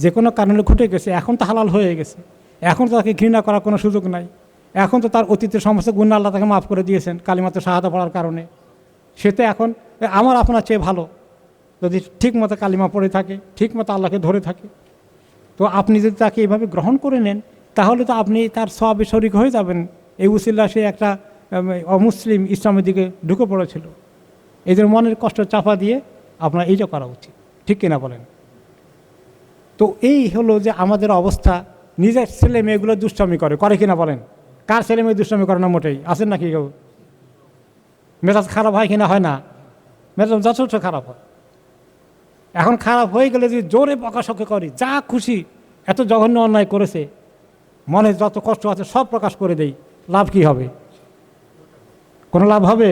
যে কোনো কারণে ঘটে গেছে, এখন তো হালাল হয়ে গেছে, এখন তো তাকে ঘৃণা করার কোনো সুযোগ নাই। এখন তো তার অতীতের সমস্ত গুনাহ আল্লাহ তাকে মাফ করে দিয়েছেন কালিমাতে শাহাদা পড়ার কারণে। সে তো এখন আপনার চেয়ে ভালো, যদি ঠিক মতো কালিমা পড়ে থাকে, ঠিক মতো আল্লাহকে ধরে থাকে। তো আপনি যদি তাকে এইভাবে গ্রহণ করে নেন, তাহলে তো আপনি তার সওয়াবে শরীক হয়ে যাবেন। এই উসিলা সে একটা অমুসলিম ইসলামের দিকে ঢুকে পড়েছিল। এদের মনের কষ্ট চাপা দিয়ে আপনার এইটা করা উচিত, ঠিক কিনা বলেন? তো এই হলো যে আমাদের অবস্থা। নিজের ছেলে মেয়েগুলো দুষ্টামি করে কিনা বলেন? কার ছেলে মেয়ে দুষ্টামি করে না? মোটেই আছেন নাকি কেউ? মেজাজ খারাপ হয় কিনা? হয় না? মেজাজ যথেষ্ট খারাপ হয়। এখন খারাপ হয়ে গেলে যদি জোরে বকাশকা করি, যা খুশি, এত জঘন্য অন্যায় করেছে, মনে যত কষ্ট আছে সব প্রকাশ করে দেই, লাভ কি হবে? কোনো লাভ হবে?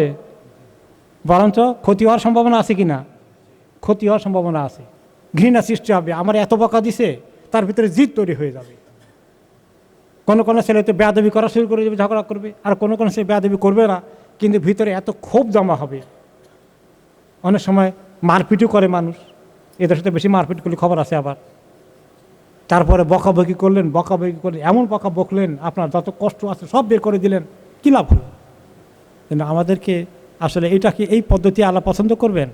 বরঞ্চ ক্ষতি হওয়ার সম্ভাবনা আছে কি না? ক্ষতি হওয়ার সম্ভাবনা আছে। ঘৃণা সৃষ্টি হবে, আমার এত বকা দিছে, তার ভিতরে জিদ তৈরি হয়ে যাবে। কোনো ছেলে তো বেয়াদবি করা শুরু করে দেবে, ঝগড়া করবে, আর কোনো ছেলে বেয়াদবি করবে না, কিন্তু ভিতরে এত ক্ষোভ জমা হবে। অনেক সময় মারপিটও করে মানুষ, এদের সাথে বেশি মারপিট করলে খবর আছে আবার। তারপরে বকাবকি করলেন, এমন বকা বকলেন, আপনার যত কষ্ট আছে সব বের করে দিলেন, কী লাভ হলো? কিন্তু আমাদেরকে আসলে এটা কি এই পদ্ধতি আল্লাহ পছন্দ করবেন?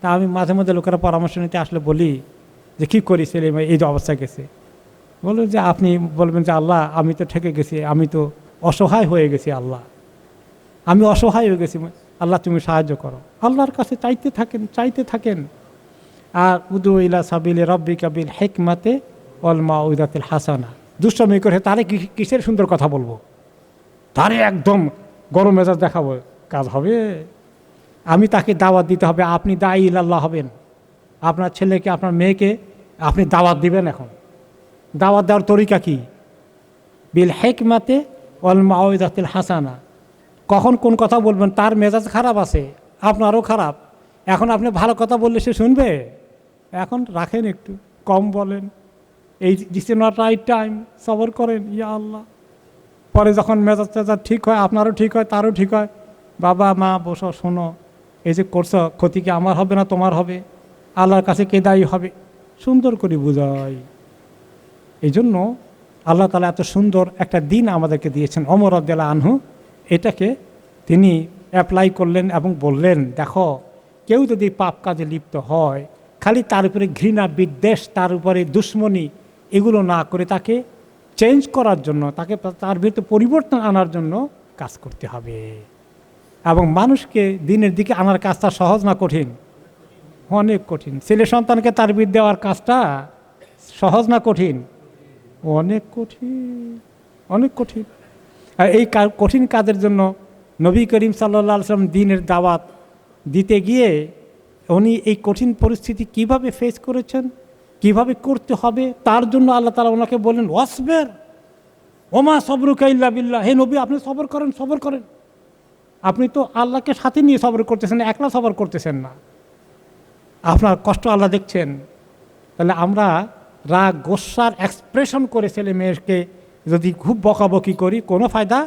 তা আমি মাঝে মাঝে লোকেরা পরামর্শ নিতে আসলে বলি যে কী করি, ছেলে মেয়ে এই যে অবস্থায় গেছে। বলবেন যে আপনি বলবেন যে আল্লাহ আমি তো ঠেকে গেছি, আমি তো অসহায় হয়ে গেছি, আল্লাহ আমি অসহায় হয়ে গেছি, আল্লাহ তুমি সাহায্য করো। আল্লাহর কাছে চাইতে থাকেন। আর উদু ইলা সাবিলে রব্বিকা বিল হিকমাতে ওয়াল মাউইদাতিল হাসানা। দুষ্টামি করে তারে কিসের সুন্দর কথা বলবো, তারে একদম গরম মেজাজ দেখাবো, কাজ হবে? আমি তাকে দাওয়াত দিতে হবে। আপনি দায়ী ইলাল্লাহ হবেন। আপনার ছেলেকে, আপনার মেয়েকে আপনি দাওয়াত দিবেন। এখন দাওয়াত দেওয়ার তরিকা কি? বিল হিকমাতে ওয়াল মাউইদাতিল হাসানা। কখন কোন কথা বলবেন? তার মেজাজ খারাপ আছে, আপনারও খারাপ। এখন আপনি ভালো কথা বললে সে শুনবে? এখন রাখেন, একটু কম বলেন, এই this is not right time, সবর করেন, ইয়া আল্লাহ। পরে যখন মেজাজ টেজাজ ঠিক হয়, আপনারও ঠিক হয়, তারও ঠিক হয়, বাবা মা বসো, শোনো, এই যে করছো, ক্ষতি কি আমার হবে না তোমার হবে? আল্লাহর কাছে কে দায়ী হবে? সুন্দর করে বুঝাই। এই জন্য আল্লাহ তাআলা এত সুন্দর একটা দিন আমাদেরকে দিয়েছেন। ওমর রাদিয়াল্লাহু আনহু এটাকে তিনি অ্যাপ্লাই করলেন এবং বললেন, দেখো, কেউ যদি পাপ কাজে লিপ্ত হয়, খালি তার উপরে ঘৃণা বিদ্বেষ, তার উপরে দুশ্মনী, এগুলো না করে তাকে চেঞ্জ করার জন্য, তাকে তার ভিতরে পরিবর্তন আনার জন্য কাজ করতে হবে। এবং মানুষকে দিনের দিকে আনার কাজটা সহজ না কঠিন? অনেক কঠিন। ছেলে সন্তানকে তারবিয়ত দেওয়ার কাজটা সহজ না কঠিন? অনেক কঠিন, অনেক কঠিন। আর এই কঠিন কাজের জন্য নবী করিম সাল্লাল্লাহু আলাইহি ওয়াসাল্লাম দ্বীনের দাওয়াত দিতে গিয়ে উনি এই কঠিন পরিস্থিতি কিভাবে ফেস করেছেন, কিভাবে করতে হবে, তার জন্য আল্লাহ তাআলা ওনাকে বললেন, ওয়াসবির ওমা সবরুকা ইল্লা বিল্লাহ। হে নবী, আপনি সবর করেন। আপনি তো আল্লাহকে সাথে নিয়ে সবর করতেছেন, একলা সবর করতেছেন না। আপনার কষ্ট আল্লাহ দেখছেন। তাহলে আমরা রাগ গোসার এক্সপ্রেশন করে ছেলে মেয়েকে যদি খুব বকাবকি করি, কোনো ফায়দা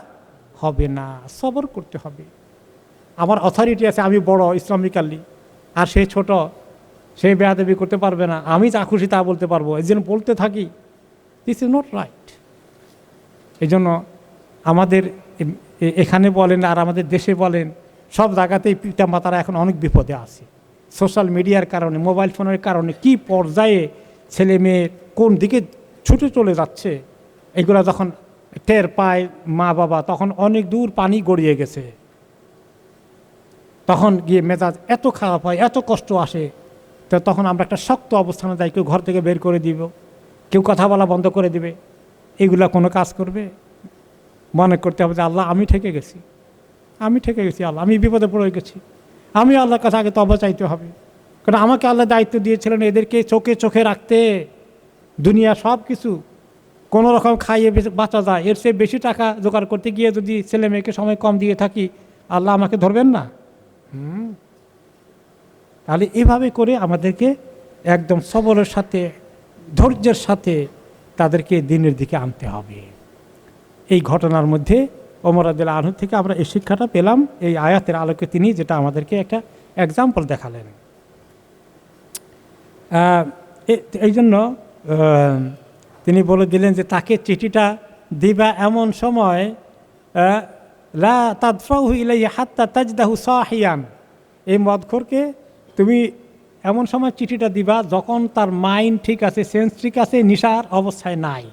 হবে না। সবর করতে হবে। আমার অথরিটি আছে, আমি বড় ইসলামিক্যালি, আর সে ছোট, সে বেয়াদবি করতে পারবে না, আমি যা খুশি তা বলতে পারবো, এই জন্য বলতে থাকি। This is not right. এই জন্য আমাদের এখানে বলেন আর আমাদের দেশে বলেন, সব জায়গাতেই পিতা মাতারা এখন অনেক বিপদে আছে। সোশ্যাল মিডিয়ার কারণে, মোবাইল ফোনের কারণে কি পর্যায়ে ছেলে মেয়ে কোন দিকে ছুটে চলে যাচ্ছে, এগুলো যখন টের পায় মা বাবা, তখন অনেক দূর পানি গড়িয়ে গেছে। তখন গিয়ে মেজাজ এত খারাপ হয়, এত কষ্ট আসে। তো তখন আমরা একটা শক্ত অবস্থানে যাই, কেউ ঘর থেকে বের করে দিব, কেউ কথা বলা বন্ধ করে দিবে। এগুলা কোনো কাজ করবে? মনে করতে হবে যে আল্লাহ আমি ঠেকে গেছি, আল্লাহ আমি বিপদে পড়ে গেছি, আমি আল্লাহর কাছে আগে তওবা চাইতে হবে। কারণ আমাকে আল্লাহ দায়িত্ব দিয়েছিলেন এদেরকে চোখে রাখতে। দুনিয়া সব কিছু কোনো রকম খাইয়ে বাঁচা যায়, এর চেয়ে বেশি টাকা জোগাড় করতে গিয়ে যদি ছেলে মেয়েকে সময় কম দিয়ে থাকি, আল্লাহ আমাকে ধরবেন না? তাহলে এভাবে করে আমাদেরকে একদম সবরের সাথে, ধৈর্যের সাথে তাদেরকে দিনের দিকে আনতে হবে। এই ঘটনার মধ্যে ওমর রাদিয়াল্লাহু আনহু থেকে আমরা এই শিক্ষাটা পেলাম, এই আয়াতের আলোকে তিনি যেটা আমাদেরকে একটা এক্সাম্পল দেখালেন। এই জন্য তিনি বলে দিলেন যে তাকে চিঠিটা দিবা এমন সময়, লা তাদফাহু ইলাইহি হাত্তা তাজদাহু সাহিয়ান, এই মদখোরকে তুমি এমন সময় চিঠিটা দিবা যখন তার মাইন্ড ঠিক আছে, সেন্স ঠিক আছে, নিশার অবস্থায় নাই।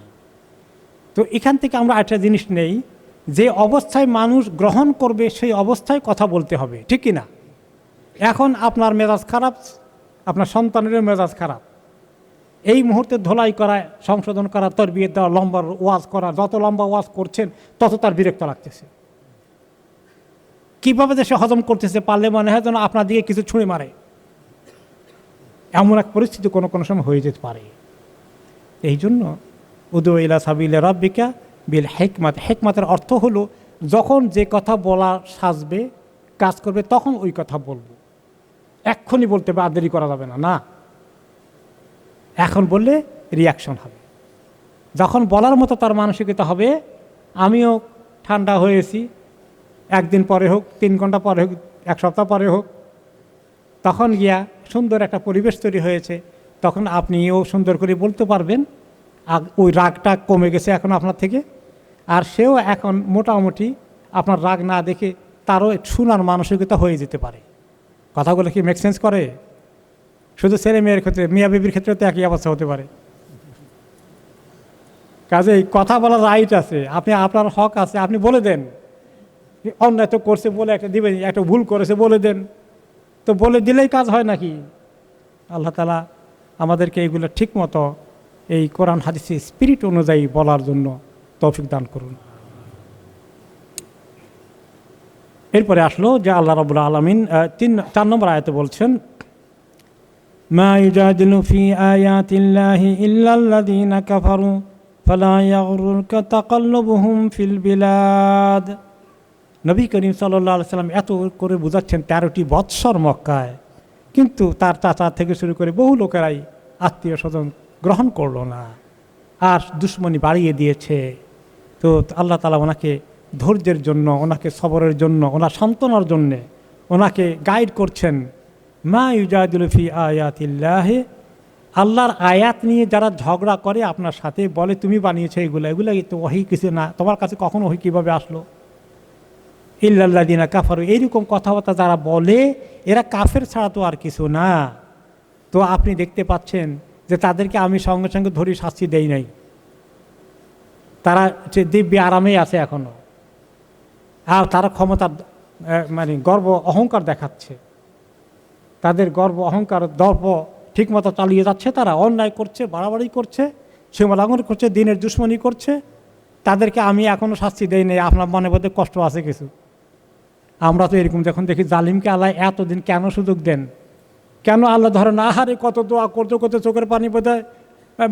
তো এখান থেকে আমরা একটা জিনিস নেই যে অবস্থায় মানুষ গ্রহণ করবে সেই অবস্থায় কথা বলতে হবে, ঠিক কি না? এখন আপনার মেজাজ খারাপ, আপনার সন্তানেরও মেজাজ খারাপ, এই মুহূর্তে ধোলাই করা, সংশোধন করা, তরবিয়ত দেওয়া, লম্বা ওয়াজ করা, যত লম্বা ওয়াজ করছেন তত তার বিরক্ত লাগতেছে। কীভাবে যে সে হজম করতেছে পারলে মনে হয় যেন আপনার দিকে কিছু ছুঁড়ে মারে, এমন এক পরিস্থিতি কোনো কোনো সময় হয়ে যেতে পারে। এই জন্য উদু ইলা সাবিলি রাব্বিকা বিল হিকমাত, হিকমাতের অর্থ হলো যখন যে কথা বলা সাজবে, কাজ করবে, তখন ওই কথা বলবো। এক্ষুনি বলতে হবে, আর দেরি করা যাবে না, না, এখন বললে রিয়াকশন হবে। যখন বলার মতো তার মানসিকতা হবে, আমিও ঠান্ডা হয়েছি, একদিন পরে হোক, 3 ঘন্টা পরে হোক, 1 সপ্তাহ পরে হোক, তখন গিয়া সুন্দর একটা পরিবেশ তৈরি হয়েছে, তখন আপনিও সুন্দর করে বলতে পারবেন। আর ওই রাগটা কমে গেছে এখন আপনার থেকে, আর সেও এখন মোটামুটি আপনার রাগ না দেখে তারও শোনার মানসিকতা হয়ে যেতে পারে। কথাগুলো কি মেক সেন্স করে? শুধু ছেলে মেয়ের ক্ষেত্রে, মিয়া বিবির ক্ষেত্রে তো একই অবস্থা হতে পারে। কাজেই কথা বলার রাইট আছে, আপনি আপনার হক আছে, আপনি বলে দেন। অন্যায় তো করছে বলে একটা দিবেন, একটা ভুল করেছে বলে দেন, তো বলে দিলেই কাজ হয় নাকি? আল্লাহ তাআলা আমাদেরকে এইগুলো ঠিক মতো এই কোরআন হাদিসের স্পিরিট অনুযায়ী বলার জন্য তৌফিক দান করুন। এরপরে আসলো যে আল্লাহ রাব্বুল আলামিন 4 নম্বর আয়াতে বলছেন, মা ইউজাদিলু ফি আয়াতিল্লাহি ইল্লাল্লাযীনা কাফারু ফালা ইয়াগরুরকা তাকাল্লুবুহুম ফিল বিলাদ। নবী করিম সাল্লাল্লাহু আলাইহি সাল্লাম এত করে বুঝাচ্ছেন 13টি বৎসর মক্কায়, কিন্তু তার চাচা থেকে শুরু করে বহু লোকেরাই আত্মীয় স্বজন গ্রহণ করলো না, আর দুশ্মনী বাড়িয়ে দিয়েছে। তো আল্লাহ তাআলা ওনাকে ধৈর্যের জন্য, ওনাকে সবরের জন্য, ওনার সান্ত্বনার জন্যে ওনাকে গাইড করছেন। মা ইউজাদিলু ফি আয়াতিল্লাহি, আল্লাহর আয়াত নিয়ে যারা ঝগড়া করে আপনার সাথে, বলে তুমি বানিয়েছো এগুলো তো ওহী কিছু না, তোমার কাছে কখন ওহী কীভাবে আসলো, ইল্লাল্লাযীনা কাফারু, এইরকম কথাবার্তা যারা বলে এরা কাফের ছাড়া তো আর কিছু না। তো আপনি দেখতে পাচ্ছেন যে তাদেরকে আমি সঙ্গে সঙ্গে ধরে শাস্তি দেই নাই, তারা দিব্যি আরামেই আছে এখনো, আর তারা ক্ষমতার মানে গর্ব অহংকার দেখাচ্ছে, তাদের গর্ব অহংকার দর্প ঠিকমতো চালিয়ে যাচ্ছে, তারা অন্যায় করছে, বাড়াবাড়ি করছে, সীমালঙ্ঘন করছে, দিনের দুশ্মনী করছে, তাদেরকে আমি এখনও শাস্তি দেই নাই। আপনার মনে বোধহয় কষ্ট আছে কিছু। আমরা তো এরকম যখন দেখি, জালিমকে আল্লাহ এতদিন কেন সুযোগ দেন, কেন আল্লাহ ধরেন আহারে কত দোয়া করতে করতে চোখের পানি বোধহয়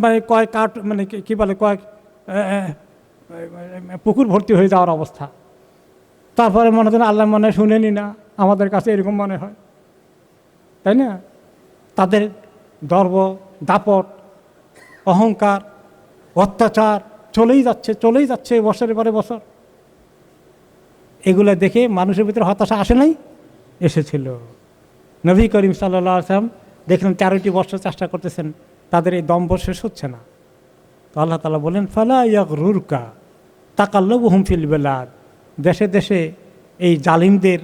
মানে কয়েক কাঠ, মানে কী বলে, কয়েক পুকুর ভর্তি হয়ে যাওয়ার অবস্থা। তারপরে মনে হয় আল্লাহ মনে হয় শুনেনি না, আমাদের কাছে এরকম মনে হয়, তাই না? তাদের গর্ব, দাপট, অহংকার, অত্যাচার চলেই যাচ্ছে বছরের পরে বছর। এগুলো দেখে মানুষের ভিতরে হতাশা আসে নাই? এসেছিল। নবী করিম সাল্লাল্লাহু আলাইহি ওয়াসাল্লাম দেখলেন 13টি বছর চেষ্টা করতেছেন, তাদের এই দম্ভ শেষ হচ্ছে না। তো আল্লাহ তাআলা বলেন, ফালা ইয়াগরুরকা তাকাল্লুবুহুম ফিল বিলাদ, দেশে দেশে এই জালিমদের,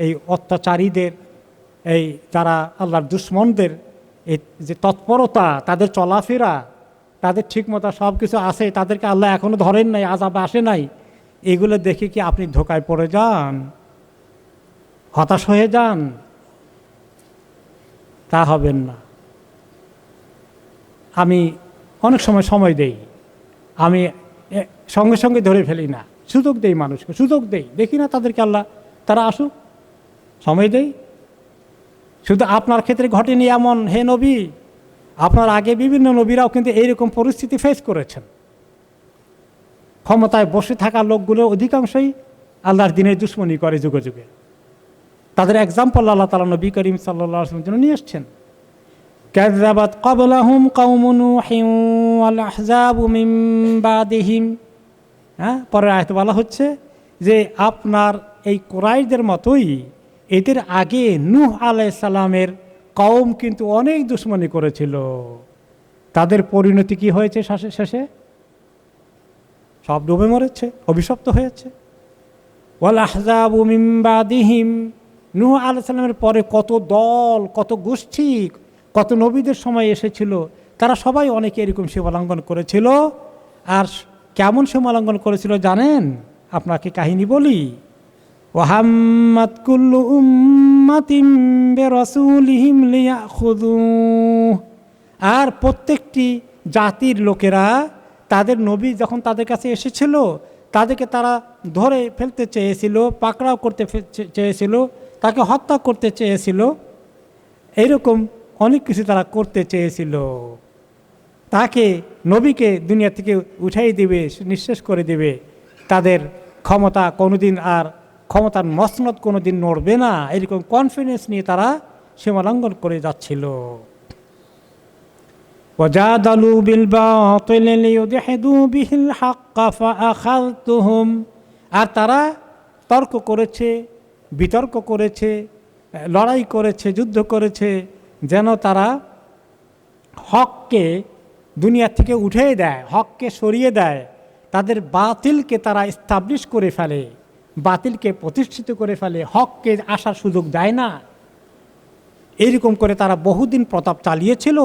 এই অত্যাচারীদের, এই যারা আল্লাহর দুশ্মনদের এই যে তৎপরতা, তাদের চলাফেরা, তাদের ঠিকমতো সব কিছু আছে, তাদেরকে আল্লাহ এখনও ধরেন নাই, আযাব আসে নাই, এগুলো দেখে কি আপনি ধোকায় পড়ে যান, হতাশ হয়ে যান? তা হবেন না। আমি অনেক সময় দেই, আমি সঙ্গে সঙ্গে ধরে ফেলি না, সুযোগ দেই, মানুষকে সুযোগ দেই, দেখি না তাদেরকে আল্লাহ, তারা আসুক, সময় দেই। শুধু আপনার ক্ষেত্রে ঘটেনি এমন, হে নবী, আপনার আগে বিভিন্ন নবীরাও কিন্তু এইরকম পরিস্থিতি ফেস করেছেন। ক্ষমতায় বসে থাকা লোকগুলো অধিকাংশই আল্লাহর দিনের দুশ্মনী করে যুগে যুগে। তাদের এক্সাম্পল আল্লাহ তাআলা নবী করিম সাল্লাল্লাহু আলাইহি ওয়াসাল্লামের জন্য নিয়ে এসছেন। কাযাবাত ক্বাবলাহুম কওমু নূহিন ওয়াল আহজাবু মিন বাদিহিম। পরের আয়াতে বলা হচ্ছে যে আপনার এই কুরাইশদের মতোই এদের আগে নূহ আলাইহিস সালামের কওম কিন্তু অনেক দুশ্মনী করেছিল। তাদের পরিণতি কি হয়েছে? শেষে সব ডুবে মরেছে, অভিশপ্ত হয়েছে। ওয়াল আহজাবু মিন বাদিহিম, নূহ আলাইহিস সালামের পরে কত দল, কত গোষ্ঠী, কত নবীদের সময় এসেছিল, তারা সবাই অনেকে এরকম সীমালঙ্ঘন করেছিল। আর কেমন সীমালঙ্ঘন করেছিল জানেন? আপনাকে কাহিনী বলি। ওয়াহাম্মাত কুল্লু উম্মাতিম বিরাসূলিহিম লিয়াখুযু, আর প্রত্যেকটি জাতির লোকেরা তাদের নবী যখন তাদের কাছে এসেছিল তাদেরকে তারা ধরে ফেলতে চেয়েছিল, পাকড়াও করতে চেয়েছিল, তাকে হত্যা করতে চেয়েছিল, এইরকম অনেক কিছু তারা করতে চেয়েছিল। তাকে নবীকে দুনিয়া থেকে উঠাই দিবে, নিঃশেষ করে দিবে, তাদের ক্ষমতা কোনোদিন আর ক্ষমতার মসনদ কোনোদিন নড়বে না, এরকম কনফিডেন্স নিয়ে তারা সীমালঙ্ঘন করে যাচ্ছিল। وجادلوا بالباطل ليدحضوا به الحق فأخذتهم, আর তারা তর্ক করেছে, বিতর্ক করেছে, লড়াই করেছে, যুদ্ধ করেছে, যেন তারা হককে দুনিয়া থেকে উঠিয়ে দেয়, হককে সরিয়ে দেয়, তাদের বাতিলকে তারা এস্টাবলিশ করে ফেলে, বাতিলকে প্রতিষ্ঠিত করে ফেলে, হককে আসার সুযোগ দেয় না। এইরকম করে তারা বহুদিন প্রতাপ চালিয়েছিল।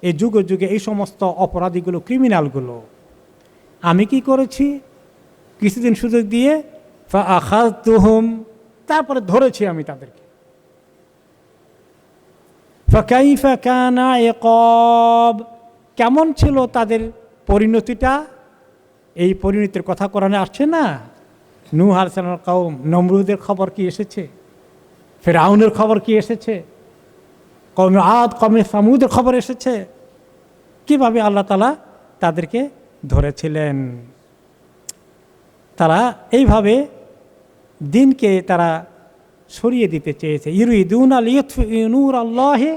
এই যুগে যুগে এই সমস্ত অপরাধীগুলো, ক্রিমিনালগুলো। আমি কি করেছি? কিছুদিন সুযোগ দিয়ে ফাআখাযতুহুম, তারপরে ধরেছি আমি তাদেরকে। ফাকাইফা কানা ইকাব, কেমন ছিল তাদের পরিণতিটা? এই পরিণতির কথা কোরআনে আসছে না? নূহ আলাইহিস সালামের কওম, নমরুদের খবর কি এসেছে, ফিরআউনের খবর কি এসেছে, কওমে আদ, কওমে সামুদের খবর এসেছে, কিভাবে আল্লাহ তাআলা তাদেরকে ধরেছিলেন। তারা এইভাবে দিনকে তারা সরিয়ে দিতে চেয়েছে। ইউরিদুনা লিইউতফিউ নূরাল্লাহি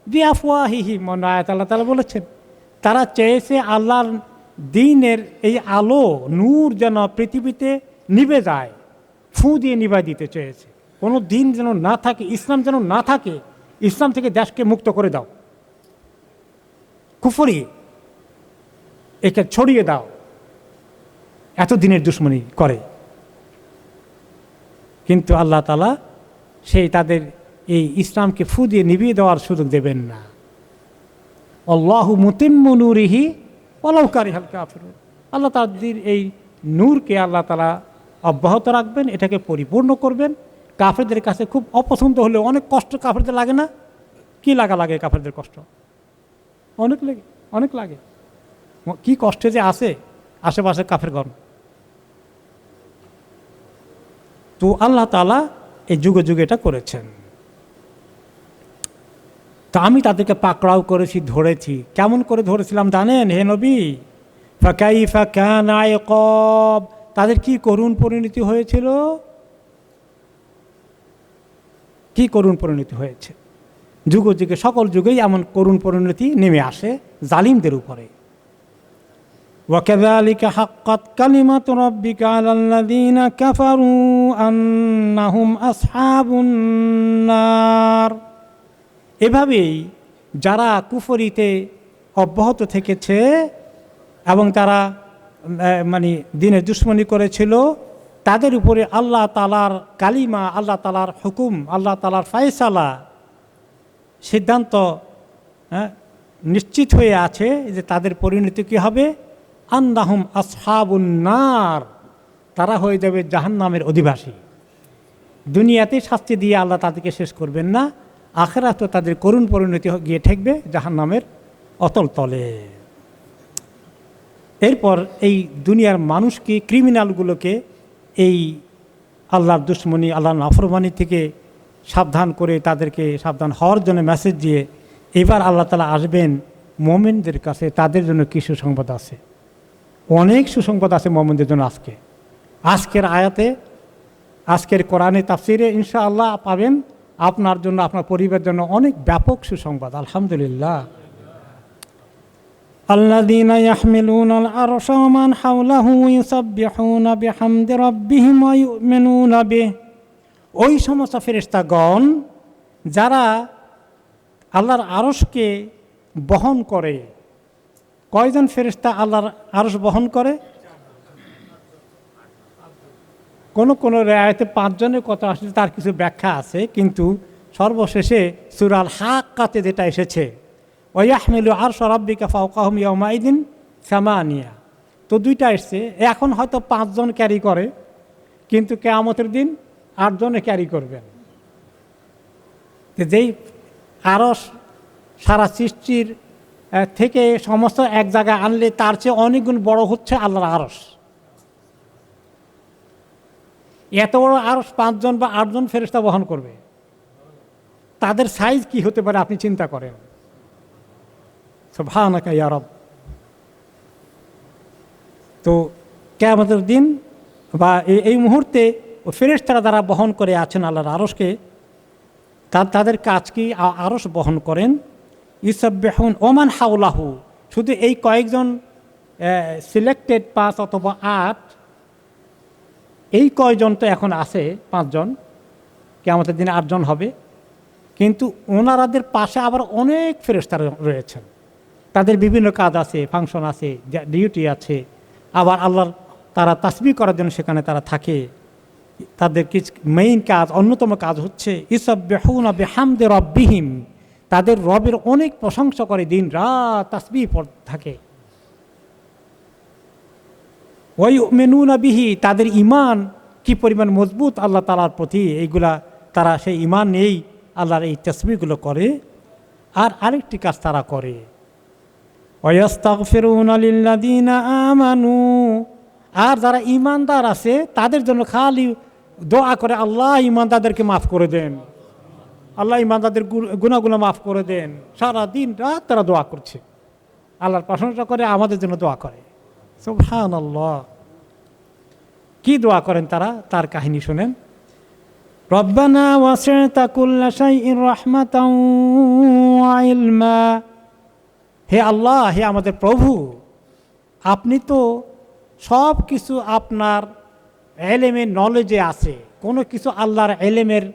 বিআফওয়াহিহিম, আয়াত আল্লাহ তাআলা বলেছেন, তারা চেয়েছে আল্লাহর দ্বীনের এই আলো, নূর যেন পৃথিবীতে নিভে যায়, ফুঁ দিয়ে নিভাই দিতে চেয়েছে। কোনো দিন যেন না থাকে, ইসলাম যেন না থাকে, ইসলাম থেকে দেশকে মুক্ত করে দাও, কুফরি একে ছড়িয়ে দাও, এত দিনের দুশ্মনী করে। কিন্তু আল্লাহ তাআলা সেই তাদের এই ইসলামকে ফু দিয়ে নিভিয়ে দেওয়ার সুযোগ দেবেন না। আল্লাহু মুতিম্মু নূরিহি ওয়ালাউ কারিহাল কাফিরুন, আল্লাহ তাআলার এই নূরকে আল্লাহ তাআলা অব্যাহত রাখবেন, এটাকে পরিপূর্ণ করবেন। কাফেরদের কাছে খুব অপছন্দ হলেও, অনেক কষ্ট কাফেরদের লাগে না? কি লাগে কাফেরদের কষ্ট? অনেক লাগে, অনেক লাগে। কি কষ্টে যে আছে আশেপাশে কাফেরগণ। তো আল্লাহ তাআলা এই যুগে যুগে এটা করেছেন। তা আমি তাদেরকে পাকড়াও করেছি, ধরেছি। কেমন করে ধরেছিলাম জানেন হে নবী? ফাকাইফা কানা ইকাব, তাদের কি করুণ পরিণতি হয়েছিল, কি করুণ পরিণতি হয়েছে। যুগ যুগে, সকল যুগেই এমন করুণ পরিণতি নেমে আসে জালিমদের উপরে। وكذلك حقت كلمة ربك على الذين كفروا أنهم أصحاب النار, এভাবেই যারা কুফরিতে অব্যাহত থেকেছে এবং তারা মানে দিনের দুশ্মনী করেছিল, তাদের উপরে আল্লাহ তাআলার কালিমা, আল্লাহ তাআলার হুকুম, আল্লাহ তাআলার ফায়সালা, সিদ্ধান্ত নিশ্চিত হয়ে আছে যে তাদের পরিণতি কী হবে। আন্নাহুম আসহাবুন নার, তারা হয়ে যাবে জাহান্নামের অধিবাসী। দুনিয়াতে শাস্তি দিয়ে আল্লাহ তাদেরকে শেষ করবেন না, আখিরাতে তাদের করুণ পরিণতি গিয়ে ঠেকবে জাহান্নামের অতল তলে। এরপর এই দুনিয়ার মানুষকে, ক্রিমিনালগুলোকে এই আল্লাহর দুশ্মনী, আল্লাহর নাফরমানি থেকে সাবধান করে তাদেরকে সাবধান হওয়ার জন্য মেসেজ দিয়ে এবার আল্লাহ তাআলা আসবেন মুমিনদের কাছে। তাদের জন্য কি সুসংবাদ আছে? অনেক সুসংবাদ আছে মুমিনদের জন্য। আজকের আয়াতে, আজকের কোরআনে তাফসিরে ইনশাআল্লাহ পাবেন আপনার জন্য, আপনার পরিবারের জন্য অনেক ব্যাপক সুসংবাদ। আলহামদুলিল্লাহ। আল্লাযীনা ইয়াহমিলুনাল আরশা ওয়া মান হাওলাহু ইউসাব্বিহুনা বিহামদি রাব্বিহিম ওয়া ইউমিনুনা বিহি, ওই সমস্ত ফেরেশতাগণ যারা আল্লাহর আরশকে বহন করে। কয়জন ফেরেশতা আল্লাহর আরশ বহন করে? কোন রায়াতে 5 জনের কথা আসলে তার কিছু ব্যাখ্যা আছে, কিন্তু সর্বশেষে সূরা আল হাক্কাতে যেটা এসেছে, ওয়া ইয়াহমিলু আরশা রাব্বিকা ফাওকাহুম ইয়াওমাইদিন সামানিয়া, তো 2টা এসছে। এখন হয়তো 5 জন ক্যারি করে, কিন্তু কিয়ামতের দিন 8 জনে ক্যারি করবেন। যেই আরশ সারা সৃষ্টির থেকে সমস্ত এক জায়গায় আনলে তার চেয়ে অনেক গুণ বড় হচ্ছে আল্লাহর আরশ। এত বড় আরশ 5 জন বা 8 জন ফেরেশতা বহন করবে। তাদের সাইজ কি হতে পারে আপনি চিন্তা করেন। সুবহানাকা ইয়া রব। তো কিয়ামতের দিন বা এই মুহূর্তে ফেরেশতারা যারা বহন করে আছেন আল্লাহর আরশকে, তাদের কাজ কি আরশ বহন করেন। ইউসাব্বিহুন ওমান হাওলাহু, শুধু এই কয়েকজন সিলেক্টেড 5 অথবা 8, এই কয়জন তো এখন আছে 5 জন, কিয়ামতের দিনে 8 জন হবে। কিন্তু ওনারাদের পাশে আবার অনেক ফেরেশতারা রয়েছেন, তাদের বিভিন্ন কাজ আছে, ফাংশন আছে, ডিউটি আছে। আবার আল্লাহর তারা তাসবিহ করার জন্য সেখানে তারা থাকে। তাদের কিছু মেইন কাজ, অন্যতম কাজ হচ্ছে ইউসাব্বিহুনা বিহামদি রাব্বিহিম, তাদের রবের অনেক প্রশংসা করে, দিন রাত তাসবিহ পড়তে থাকে। ওয়া ইউমিনুনা বিহি, তাদের ঈমান কি পরিমাণ মজবুত আল্লাহ তাআলার প্রতি, এইগুলা তারা সেই ঈমান নেই আল্লাহর এই তাসবিহগুলো করে। আর আরেকটি কাজ তারা করে, ওয়া ইস্তাগফিরুনা লিল্লাযিনা আমানু, আর যারা ঈমানদার আছে তাদের জন্য খালি দোয়া করে, আল্লাহ ঈমানদারদেরকে মাফ করে দেন, আল্লাহ ঈমানদারদের গুনাহগুলো মাফ করে দেন। সারা দিন রাত তারা দোয়া করছে, আল্লাহর প্রশংসা করে, আমাদের জন্য দোয়া করে। সুবহানাল্লাহ। কি দোয়া করেন তারা, তার কাহিনী শুনেন। রব্বানা ওয়াসি'তা কুল্লা শাইইন রাহমাতাও ওয়া ইলমা, হে আল্লাহ, হে আমাদের প্রভু, আপনি তো সব কিছু আপনার এলেমের নলেজে আছে। কোনো কিছু আল্লাহর এলেমের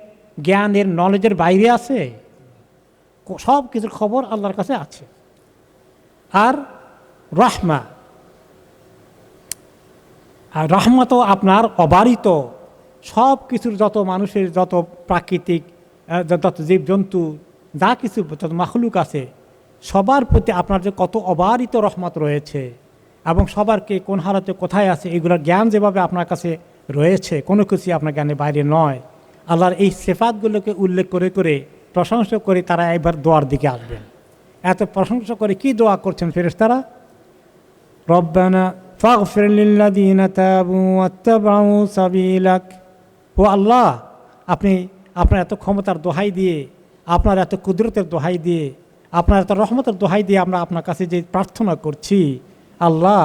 জ্ঞানের নলেজের বাইরে আছে? সব কিছুর খবর আল্লাহর কাছে আছে। আর রাহমা, আর রহমত তো আপনার অবারিত, সব কিছুর, যত মানুষের, যত প্রাকৃতিক, যত জীবজন্তু, যা কিছু যত মাখলুক আছে, সবার প্রতি আপনার যে কত অবারিত রহমত রয়েছে, এবং সবারকে কোন হারাতে কোথায় আছে এগুলোর জ্ঞান যেভাবে আপনার কাছে রয়েছে, কোনো কিছুই আপনার জ্ঞানের বাইরে নয়। আল্লাহর এই সিফাতগুলোকে উল্লেখ করে করে প্রশংসা করে তারা এবার দোয়ার দিকে আসবেন। এত প্রশংসা করে কি দোয়া করছেন ফেরেশতারা? রব্বানা ফাগফির লিল্লাযীনা তাবু ওয়াত্তাবাউ সাবিলাক, ও আল্লাহ, আপনি আপনার এত ক্ষমতার দোহাই দিয়ে, আপনার এত কুদরতের দোহাই দিয়ে, আপনার এত রহমতের দোহাই দিয়ে আমরা আপনার কাছে যে প্রার্থনা করছি, আল্লাহ,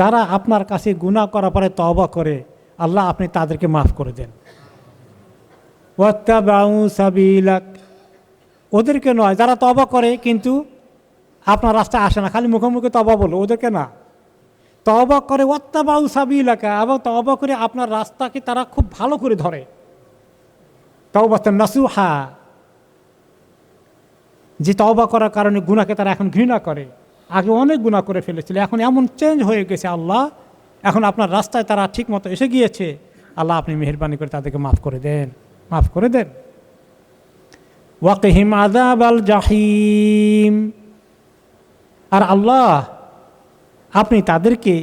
যারা আপনার কাছে গুনাহ করার পরে তওবা করে, আল্লাহ আপনি তাদেরকে মাফ করে দেন। ওয়াত্তাবাউ সাবিলাক, ওদেরকে নয় যারা তওবা করে কিন্তু আপনার রাস্তায় আসে না, খালি মুখোমুখি তওবা বলো, ওদেরকে না, তওবা করে ওয়াত্তাবাউ সাবিলাকা, এবং তওবা করে আপনার রাস্তাকে তারা খুব ভালো করে ধরে, তাওবাতান নাসুহা, যে তওবা করার কারণে গুনাহকে তারা এখন ঘৃণা করে। আগে অনেক গুনাহ করে ফেলেছিল, এখন এমন চেঞ্জ হয়ে গেছে আল্লাহ, এখন আপনার রাস্তায় তারা ঠিক মতো এসে গিয়েছে, আল্লাহ আপনি মেহেরবানি করে তাদেরকে মাফ করে দেন, মাফ করে দেন। ওয়াকিহিম আযাবাল জাহিম, আর আল্লাহ আপনি তাদেরকে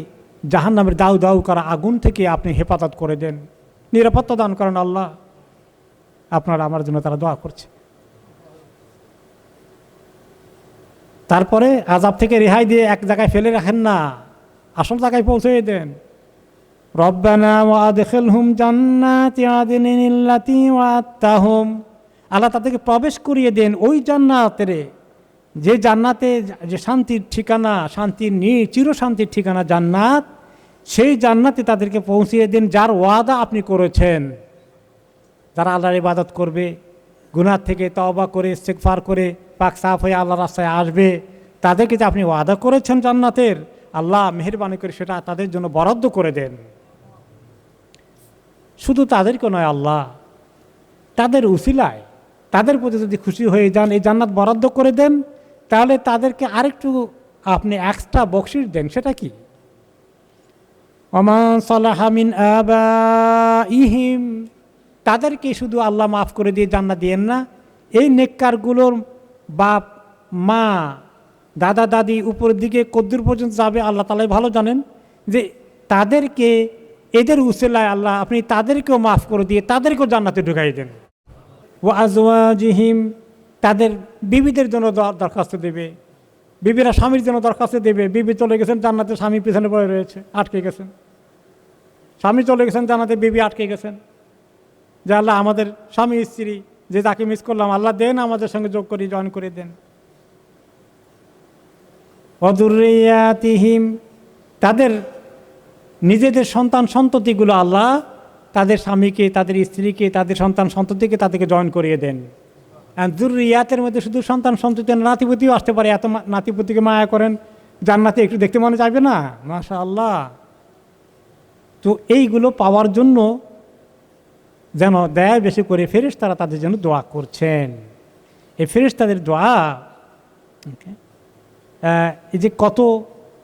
জাহান্নামের দাউ দাউ করা আগুন থেকে আপনি হেফাজত করে দেন, নিরাপত্তা দান করেন। আল্লাহ আপনার আমার জন্য তারা দোয়া করছে। তারপরে আযাব থেকে রেহাই দিয়ে এক জায়গায় ফেলে রাখেন না, আসল জায়গায় পৌঁছে দেন। রব্বানা ওয়া আদখিলহুম জান্নাতি আদনিন আল্লাতী ওয়া'আদতাহুম, আল্লাহ তাদেরকে প্রবেশ করিয়ে দেন ওই জান্নাতের, যে জান্নাতে যে শান্তির ঠিকানা, শান্তির চিরশান্তির ঠিকানা জান্নাত, সেই জান্নাতে তাদেরকে পৌঁছিয়ে দেন যার ওয়াদা আপনি করেছেন। যারা আল্লাহর ইবাদত করবে, গুনাহ থেকে তওবা করে ইস্তিগফার করে পাক সাফ হয়ে আল্লাহর রাস্তায় আসবে, তাদেরকে যে আপনি ওয়াদা করেছেন জান্নাতের, আল্লাহ মেহেরবানি করে সেটা তাদের জন্য বরাদ্দ করে দেন। শুধু তাদেরকে নয় আল্লাহ, তাদের উসিলায় তাদের প্রতি যদি খুশি হয়ে যান, এই জান্নাত বরাদ্দ করে দেন, তাহলে তাদেরকে আরেকটু আপনি এক্সট্রা বকশিশ দেন। সেটা কি? ওমান সালাহা মিন আবাইহিম, তাদেরকে শুধু আল্লাহ মাফ করে দিয়ে জান্নাত দিয়েন না, এই নেককারগুলোর বাপ মা দাদা দাদি উপরের দিকে কদ্দুর পর্যন্ত যাবে আল্লাহ তাআলাই ভালো জানেন, যে তাদেরকে এদের উসিলায় আল্লাহ আপনি তাদেরকেও মাফ করে দিয়ে তাদেরকেও জান্নাতে ঢুকাই দেন। ওয়া আজওয়াজিহিম, তাদের বিবিদের জন্য দরখাস্ত দেবে, বিবিরা স্বামীর জন্য দরখাস্ত দেবে। বিবি চলে গেছেন জান্নাতে, স্বামী পিছনে পড়ে রয়েছে, আটকে গেছেন। স্বামী চলে গেছেন জান্নাতে, বিবি আটকে গেছেন, যে আল্লাহ আমাদের স্বামী স্ত্রী যে তাকে মিস করলাম, আল্লাহ দেন আমাদের সঙ্গে যোগ করে জয়েন করে দেন। ওয়াদুররিয়াতিহিম, তাদের নিজেদের সন্তান সন্ততিগুলো আল্লাহ তাদের স্বামীকে, তাদের স্ত্রীকে, তাদের সন্তান সন্ততিকে তাদেরকে জয়েন করিয়ে দেন। আর যুররিয়াতের মধ্যে শুধু সন্তান সন্ততি, নাতিপুতিও আসতে পারে। এত নাতিপুতিকে মায়া করেন, জান্নাতে একটু দেখতে মনে চাইবে না? মাশাআল্লাহ। তো এইগুলো পাওয়ার জন্য যেন দয়া বেশি করে ফেরেশতারা তাদের জন্য দোয়া করছেন। এই ফেরেশতাদের দোয়া এই যে কত